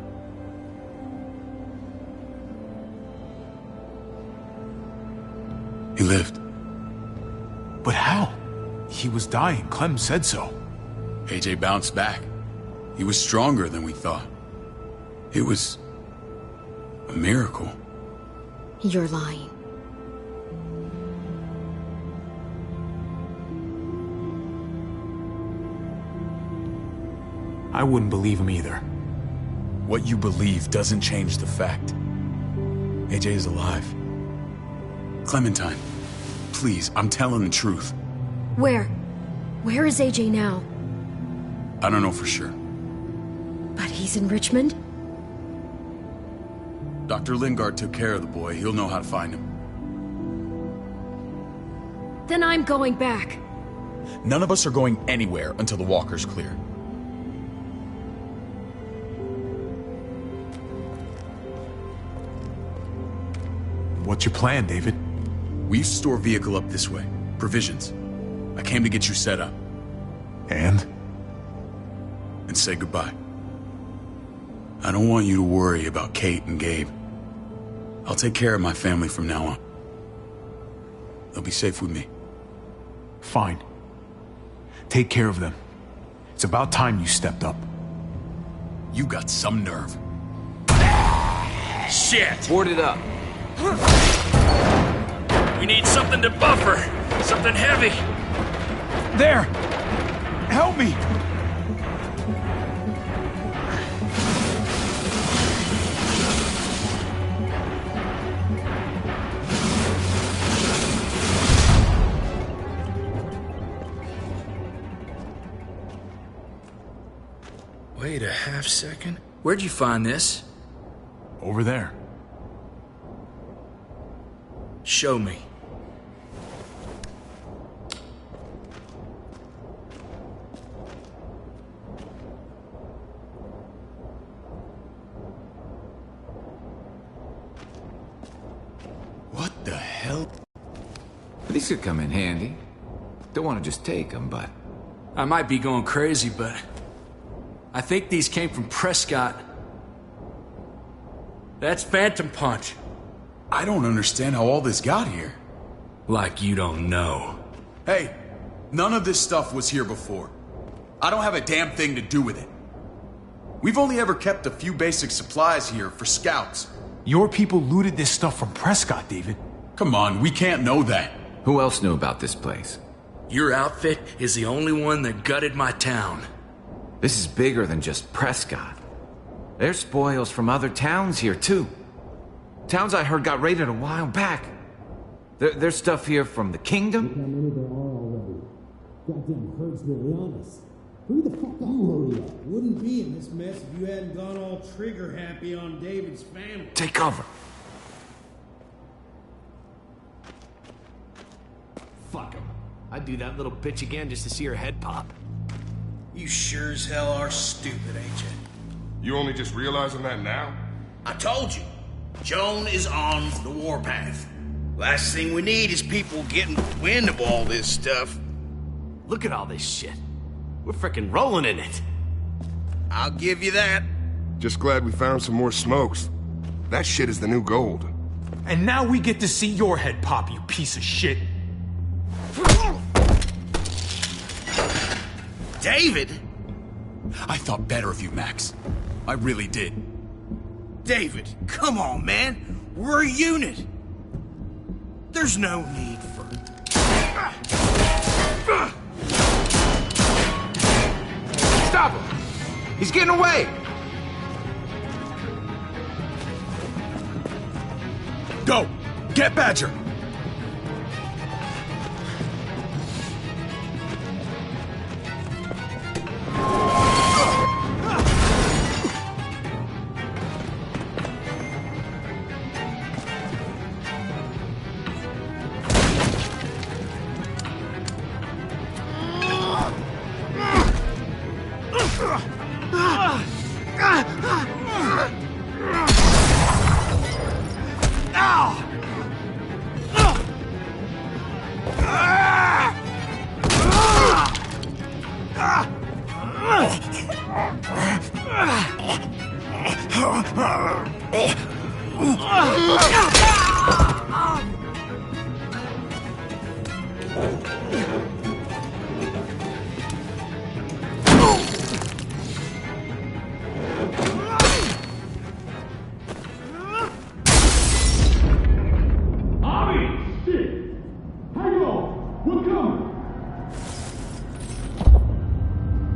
He lived. But how? He was dying. Clem said so. AJ bounced back. He was stronger than we thought. It was a miracle. You're lying. I wouldn't believe him either. What you believe doesn't change the fact. AJ is alive. Clementine, please, I'm telling the truth. Where? Where is AJ now? I don't know for sure. But he's in Richmond? Dr. Lingard took care of the boy. He'll know how to find him. Then I'm going back. None of us are going anywhere until the walker's clear. What's your plan, David? We store a vehicle up this way. Provisions. I came to get you set up. And say goodbye. I don't want you to worry about Kate and Gabe. I'll take care of my family from now on. They'll be safe with me. Fine. Take care of them. It's about time you stepped up. You got some nerve. Shit! Board it up. We need something to buffer. Something heavy. There! Help me! Wait a half second. Where'd you find this? Over there. Show me. What the hell? These could come in handy. Don't want to just take them, but... I might be going crazy, but... I think these came from Prescott. That's Phantom Punch. I don't understand how all this got here. Like you don't know. Hey, none of this stuff was here before. I don't have a damn thing to do with it. We've only ever kept a few basic supplies here for scouts. Your people looted this stuff from Prescott, David. Come on, we can't know that. Who else knew about this place? Your outfit is the only one that gutted my town. This is bigger than just Prescott. There's spoils from other towns here, too. Towns I heard got raided a while back. There's stuff here from the Kingdom. Goddamn herd's really on us. Who the fuck you hurry up? Wouldn't be in this mess if you hadn't gone all trigger happy on David's family. Take cover. Fuck him. I'd do that little bitch again just to see her head pop. You You sure as hell are stupid, ain't you? You only just realizing that now? I told you. Joan is on the warpath. Last thing we need is people getting wind of all this stuff. Look at all this shit. We're frickin' rolling in it. I'll give you that. Just glad we found some more smokes. That shit is the new gold. And now we get to see your head pop, you piece of shit. David? I thought better of you, Max. I really did. David, come on, man. We're a unit. There's no need for... Stop him! He's getting away! Go! Get Badger!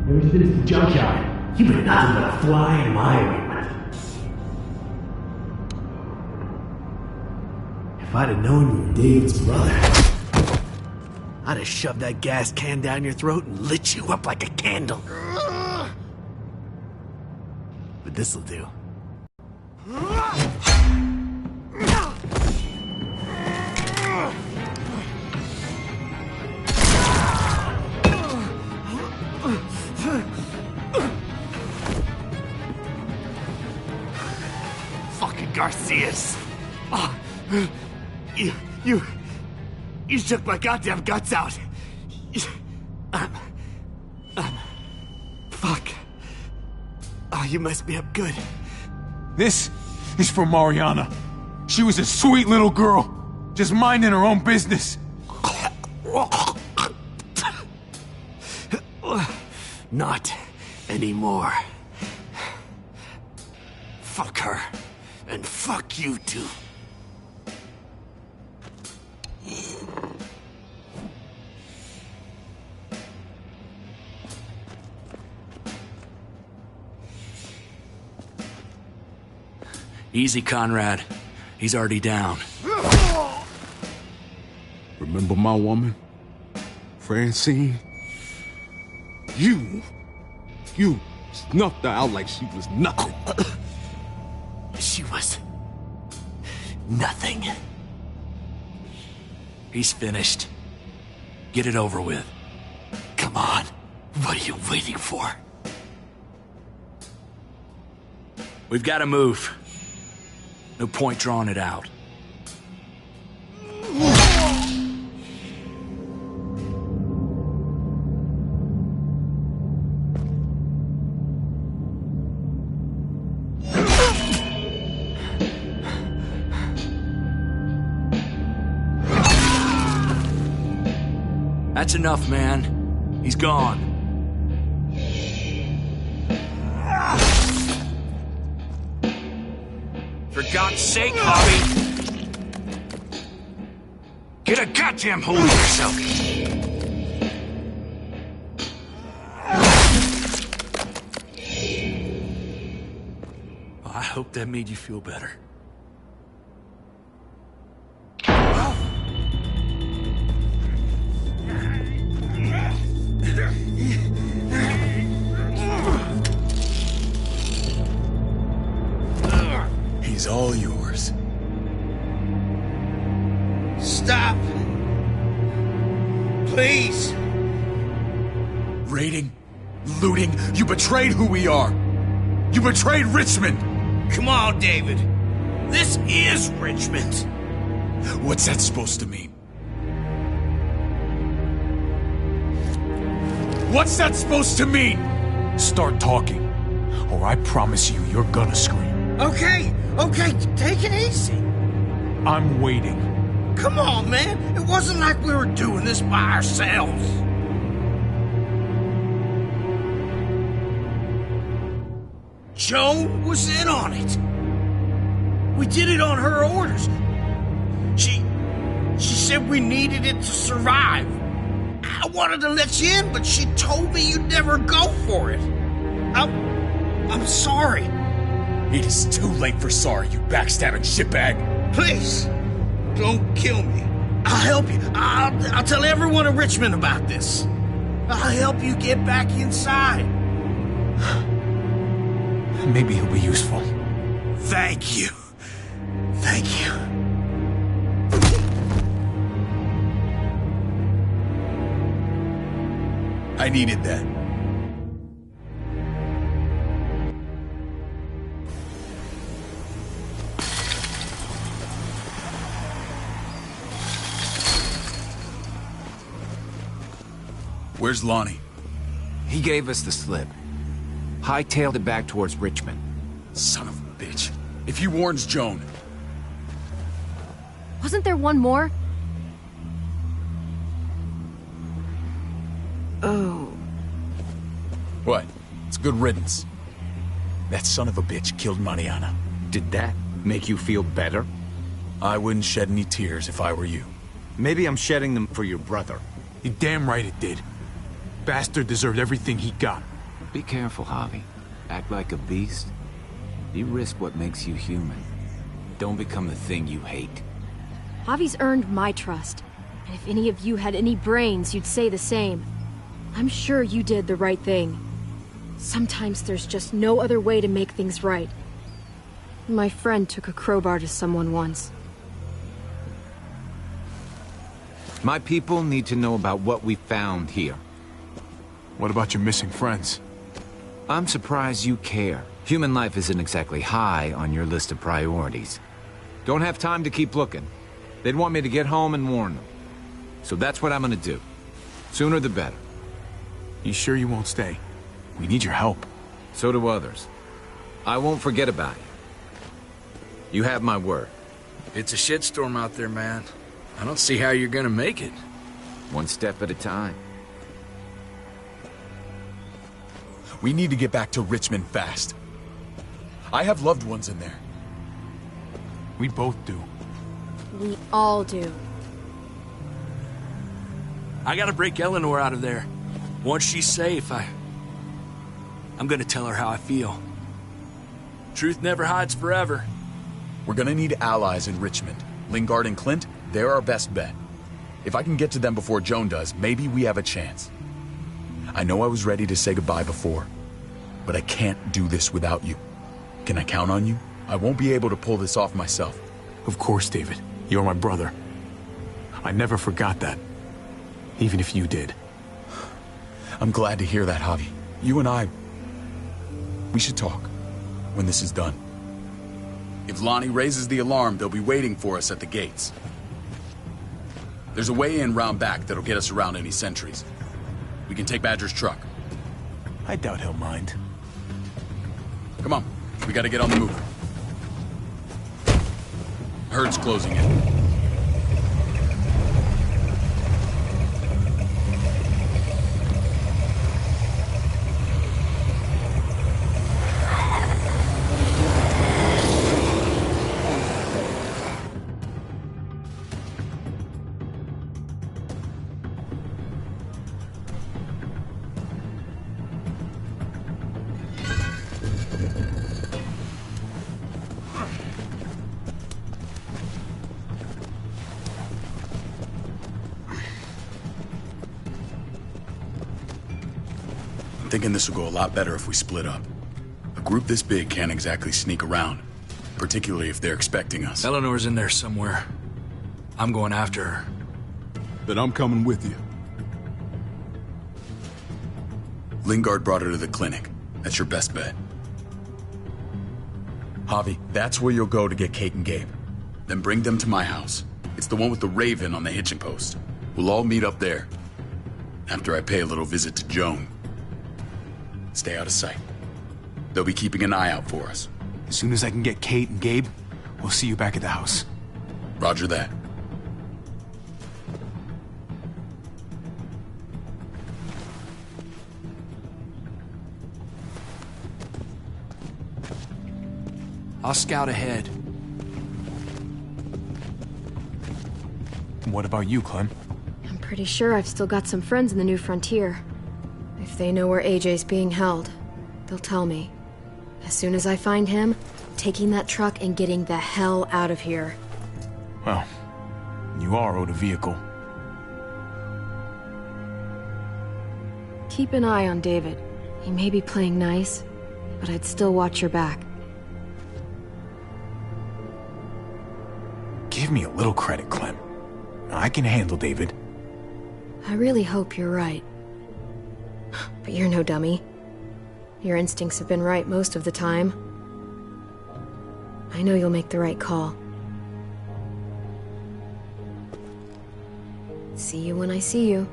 Ever since the junkyard, you've been nothing but a fly in my ointment. If I'd have known you were David's brother, I'd have shoved that gas can down your throat and lit you up like a candle. But this'll do. Fucking Garcias. Oh, you took my goddamn guts out. Fuck. Oh, you messed me up good. This is for Mariana. She was a sweet little girl, just minding her own business. Not anymore. Fuck her. And fuck you too. Easy, Conrad. He's already down. Remember my woman? Francine? You snuffed her out like she was nothing. She was nothing. He's finished. Get it over with. Come on. What are you waiting for? We've got to move. No point drawing it out. That's enough, man. He's gone. For God's sake, Bobby! Get a goddamn hold of yourself! I hope that made you feel better. He's all yours. Stop! Please! Raiding Looting, you betrayed who we are. You betrayed Richmond. Come on, David. This is Richmond. What's that supposed to mean? What's that supposed to mean? Start talking, or I promise you, you're gonna scream. Okay, take it easy. I'm waiting. Come on, man. It wasn't like we were doing this by ourselves. Joan was in on it. We did it on her orders. She said we needed it to survive. I wanted to let you in, but she told me you'd never go for it. I'm sorry. It is too late for sorry, you backstabbing shitbag. Please, don't kill me. I'll help you. I'll tell everyone in Richmond about this. I'll help you get back inside. Maybe he'll be useful. Thank you. Thank you. I needed that. Where's Lonnie? He gave us the slip. Hightailed it back towards Richmond. Son of a bitch. If he warns Joan... Wasn't there one more? Oh. What? It's good riddance. That son of a bitch killed Mariana. Did that make you feel better? I wouldn't shed any tears if I were you. Maybe I'm shedding them for your brother. You're damn right it did. Bastard deserved everything he got. Be careful, Javi. Act like a beast. You risk what makes you human. Don't become the thing you hate. Javi's earned my trust. And if any of you had any brains, you'd say the same. I'm sure you did the right thing. Sometimes there's just no other way to make things right. My friend took a crowbar to someone once. My people need to know about what we found here. What about your missing friends? I'm surprised you care. Human life isn't exactly high on your list of priorities. Don't have time to keep looking. They'd want me to get home and warn them. So that's what I'm gonna do. Sooner the better. You sure you won't stay? We need your help. So do others. I won't forget about you. You have my word. It's a shitstorm out there, man. I don't see how you're gonna make it. One step at a time. We need to get back to Richmond fast. I have loved ones in there. We both do. We all do. I gotta break Eleanor out of there. Once she's safe, I'm gonna tell her how I feel. Truth never hides forever. We're gonna need allies in Richmond. Lingard and Clint, they're our best bet. If I can get to them before Joan does, maybe we have a chance. I know I was ready to say goodbye before, but I can't do this without you. Can I count on you? I won't be able to pull this off myself. Of course, David. You're my brother. I never forgot that. Even if you did. I'm glad to hear that, Javi. You and I... we should talk when this is done. If Lonnie raises the alarm, they'll be waiting for us at the gates. There's a way in round back that'll get us around any sentries. We can take Badger's truck. I doubt he'll mind. Come on, we gotta get on the move. Herd's closing in. Thinking this will go a lot better if we split up. A group this big can't exactly sneak around, particularly if they're expecting us. Eleanor's in there somewhere. I'm going after her. Then I'm coming with you. Lingard brought her to the clinic. That's your best bet. Javi, that's where you'll go to get Kate and Gabe. Then bring them to my house. It's the one with the raven on the hitching post. We'll all meet up there. After I pay a little visit to Joan. Stay out of sight. They'll be keeping an eye out for us. As soon as I can get Kate and Gabe, we'll see you back at the house. Roger that. I'll scout ahead. What about you, Clem? I'm pretty sure I've still got some friends in the New Frontier. If they know where AJ's being held, they'll tell me. As soon as I find him, taking that truck and getting the hell out of here. Well, you are owed a vehicle. Keep an eye on David. He may be playing nice, but I'd still watch your back. Give me a little credit, Clem. I can handle David. I really hope you're right. But you're no dummy. Your instincts have been right most of the time. I know you'll make the right call. See you when I see you.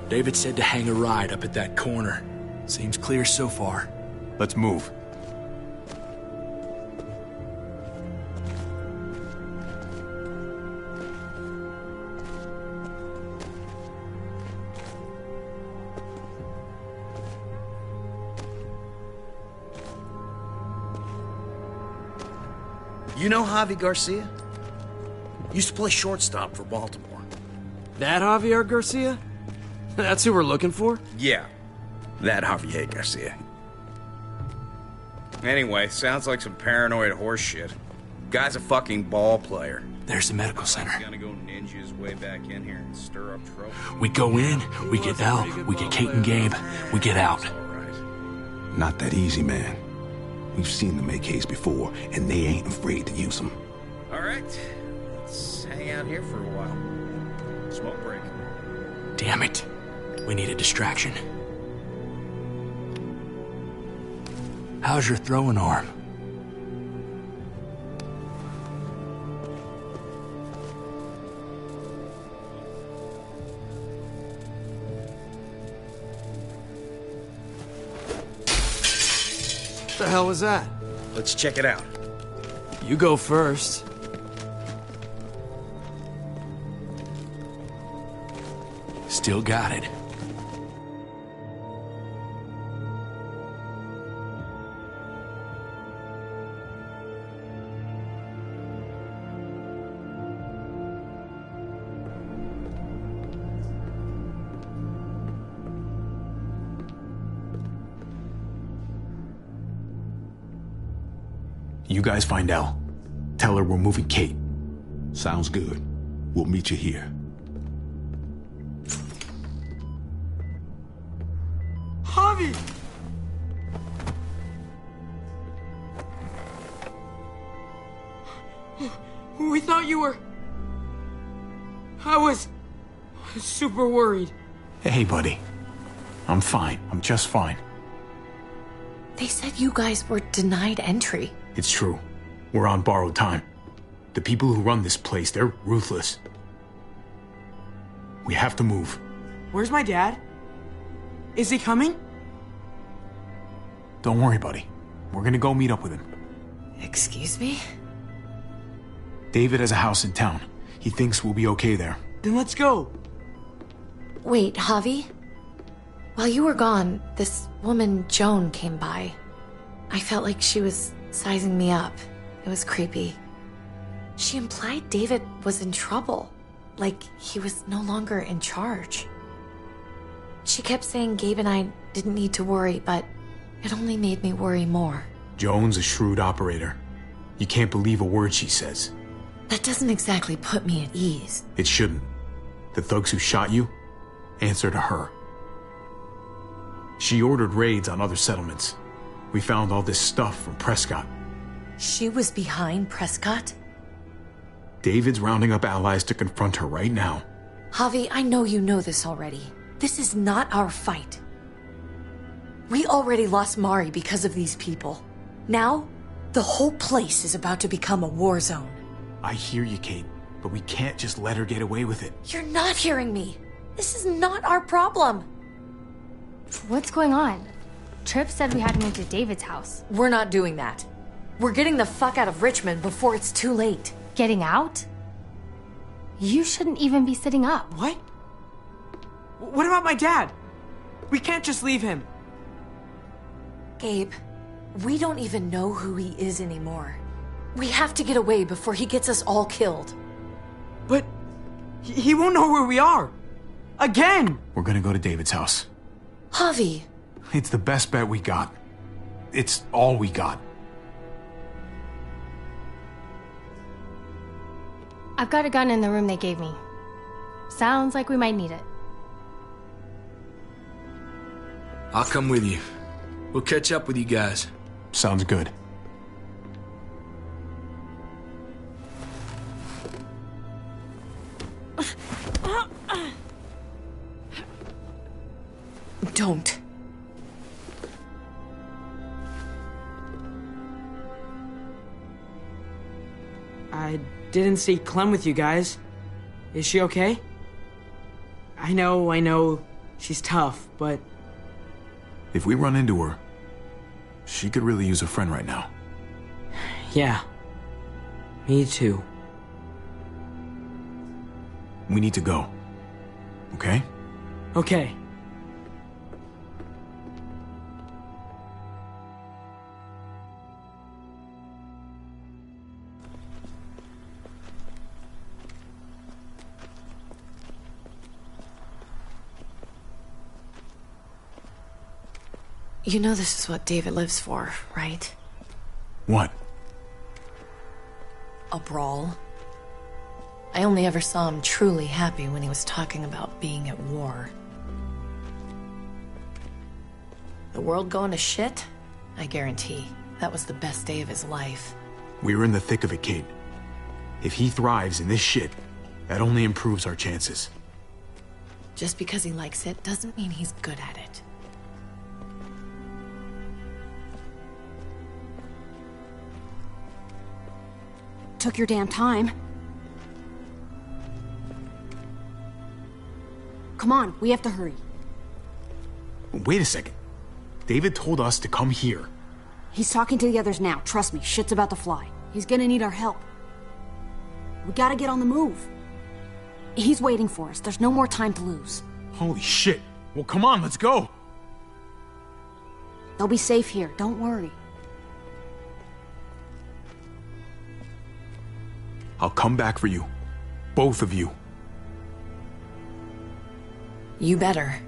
David said to hang a ride up at that corner. Seems clear so far. Let's move. You know Javi Garcia? Used to play shortstop for Baltimore. That Javier Garcia? That's who we're looking for? Yeah, that Javier Garcia. Anyway, sounds like some paranoid horse shit. Guy's a fucking ball player. There's the medical center. Gonna go ninja his way back in here and stir up trouble. We go in, we get Elle, we get Kate and Gabe, we get out. Not that easy, man. We've seen them AKs before, and they ain't afraid to use them. All right, let's hang out here for a while. Smoke break. Damn it. We need a distraction. How's your throwing arm? What the hell was that? Let's check it out. You go first. Still got it. You guys find Elle. Tell her we're moving Kate. Sounds good. We'll meet you here. Javi! We thought you were... I was super worried. Hey, buddy. I'm fine. I'm just fine. They said you guys were denied entry. It's true. We're on borrowed time. The people who run this place, they're ruthless. We have to move. Where's my dad? Is he coming? Don't worry, buddy. We're gonna go meet up with him. Excuse me? David has a house in town. He thinks we'll be okay there. Then let's go. Wait, Javi? While you were gone, this woman, Joan, came by. I felt like she was sizing me up. It was creepy. She implied David was in trouble. Like he was no longer in charge. She kept saying Gabe and I didn't need to worry, but it only made me worry more. Joan's a shrewd operator. You can't believe a word she says. That doesn't exactly put me at ease. It shouldn't. The thugs who shot you answer to her. She ordered raids on other settlements. We found all this stuff from Prescott. She was behind Prescott? David's rounding up allies to confront her right now. Javi, I know you know this already. This is not our fight. We already lost Mari because of these people. Now, the whole place is about to become a war zone. I hear you, Kate, but we can't just let her get away with it. You're not hearing me. This is not our problem. What's going on? Tripp said we had to move to David's house. We're not doing that. We're getting the fuck out of Richmond before it's too late. Getting out? You shouldn't even be sitting up. What? What about my dad? We can't just leave him. Gabe, we don't even know who he is anymore. We have to get away before he gets us all killed. But he won't know where we are. Again! We're gonna go to David's house. Javi. It's the best bet we got. It's all we got. I've got a gun in the room they gave me. Sounds like we might need it. I'll come with you. We'll catch up with you guys. Sounds good. Don't. I didn't see Clem with you guys. Is she okay? I know, she's tough, but... If we run into her, she could really use a friend right now. Yeah. Me too. We need to go. Okay? Okay. You know this is what David lives for, right? What? A brawl. I only ever saw him truly happy when he was talking about being at war. The world going to shit? I guarantee that was the best day of his life. We're in the thick of it, Kate. If he thrives in this shit, that only improves our chances. Just because he likes it doesn't mean he's good at it. Took your damn time. Come on, we have to hurry. Wait a second. David told us to come here. He's talking to the others now. Trust me, shit's about to fly. He's gonna need our help. We gotta get on the move. He's waiting for us. There's no more time to lose. Holy shit. Well, come on, let's go. They'll be safe here. Don't worry. I'll come back for you. Both of you. You better.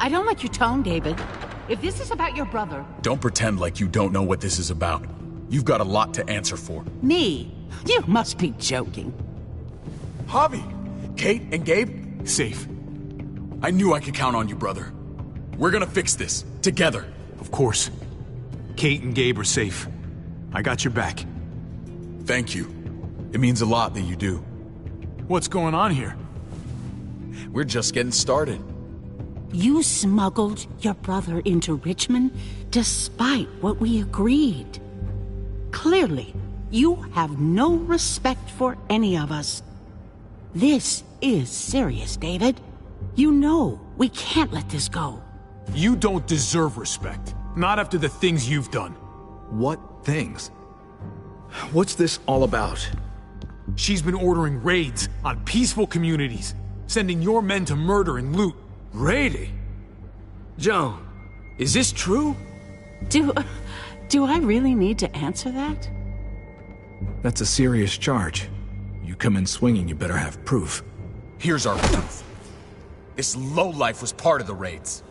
I don't like your tone, David. If this is about your brother... Don't pretend like you don't know what this is about. You've got a lot to answer for. Me? You must be joking. Javi! Kate and Gabe? Safe. I knew I could count on you, brother. We're gonna fix this. Together. Of course. Kate and Gabe are safe. I got your back. Thank you. It means a lot that you do. What's going on here? We're just getting started. You smuggled your brother into Richmond despite what we agreed. Clearly, you have no respect for any of us. This is serious, David. You know we can't let this go. You don't deserve respect. Not after the things you've done. What things? What's this all about? She's been ordering raids on peaceful communities, sending your men to murder and loot. Raiding? Joan, is this true? Do I really need to answer that? That's a serious charge. You come in swinging, you better have proof. Here's our proof. This lowlife was part of the raids.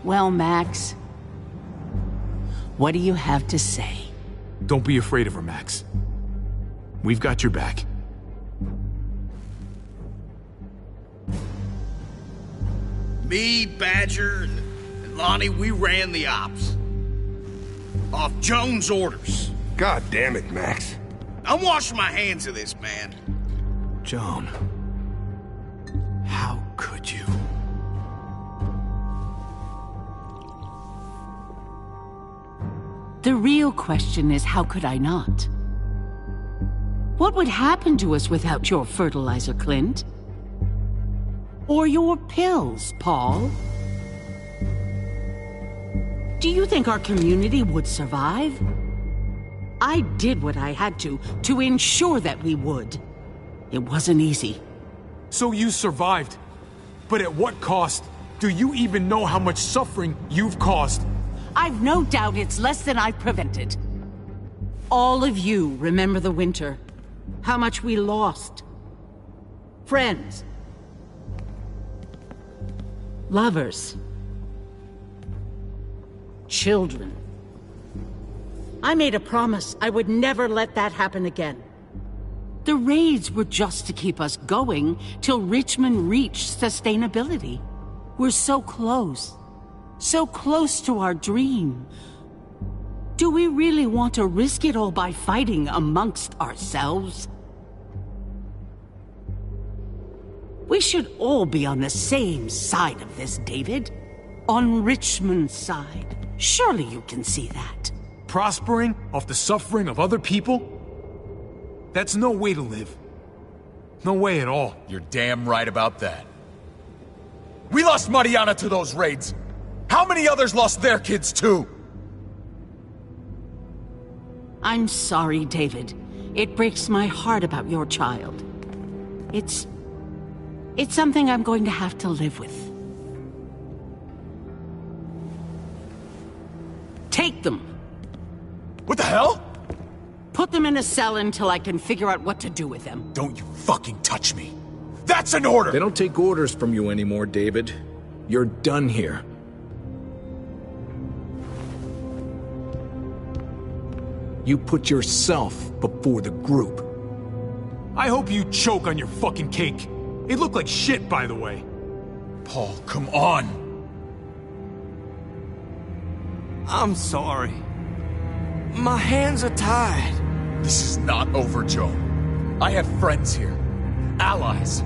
Well, Max, what do you have to say? Don't be afraid of her, Max. We've got your back. Me, Badger, and Lonnie, we ran the ops. Off Jones' orders. God damn it, Max. I'm washing my hands of this, man. Joan, how could you? The real question is, how could I not? What would happen to us without your fertilizer, Clint? Or your pills, Paul? Do you think our community would survive? I did what I had to ensure that we would. It wasn't easy. So you survived. But at what cost? Do you even know how much suffering you've caused? I've no doubt it's less than I've prevented. All of you remember the winter. How much we lost. Friends. Lovers. Children. I made a promise I would never let that happen again. The raids were just to keep us going till Richmond reached sustainability. We're so close. So close to our dream. Do we really want to risk it all by fighting amongst ourselves? We should all be on the same side of this, David. On Richmond's side. Surely you can see that. Prospering off the suffering of other people? That's no way to live. No way at all. You're damn right about that. We lost Mariana to those raids. How many others lost their kids too? I'm sorry, David. It breaks my heart about your child. It's something I'm going to have to live with. Take them. What the hell? Put them in a cell until I can figure out what to do with them. Don't you fucking touch me. That's an order! They don't take orders from you anymore, David. You're done here. You put yourself before the group. I hope you choke on your fucking cake. It looked like shit, by the way. Paul, come on! I'm sorry. My hands are tied. This is not over, Joe. I have friends here. Allies.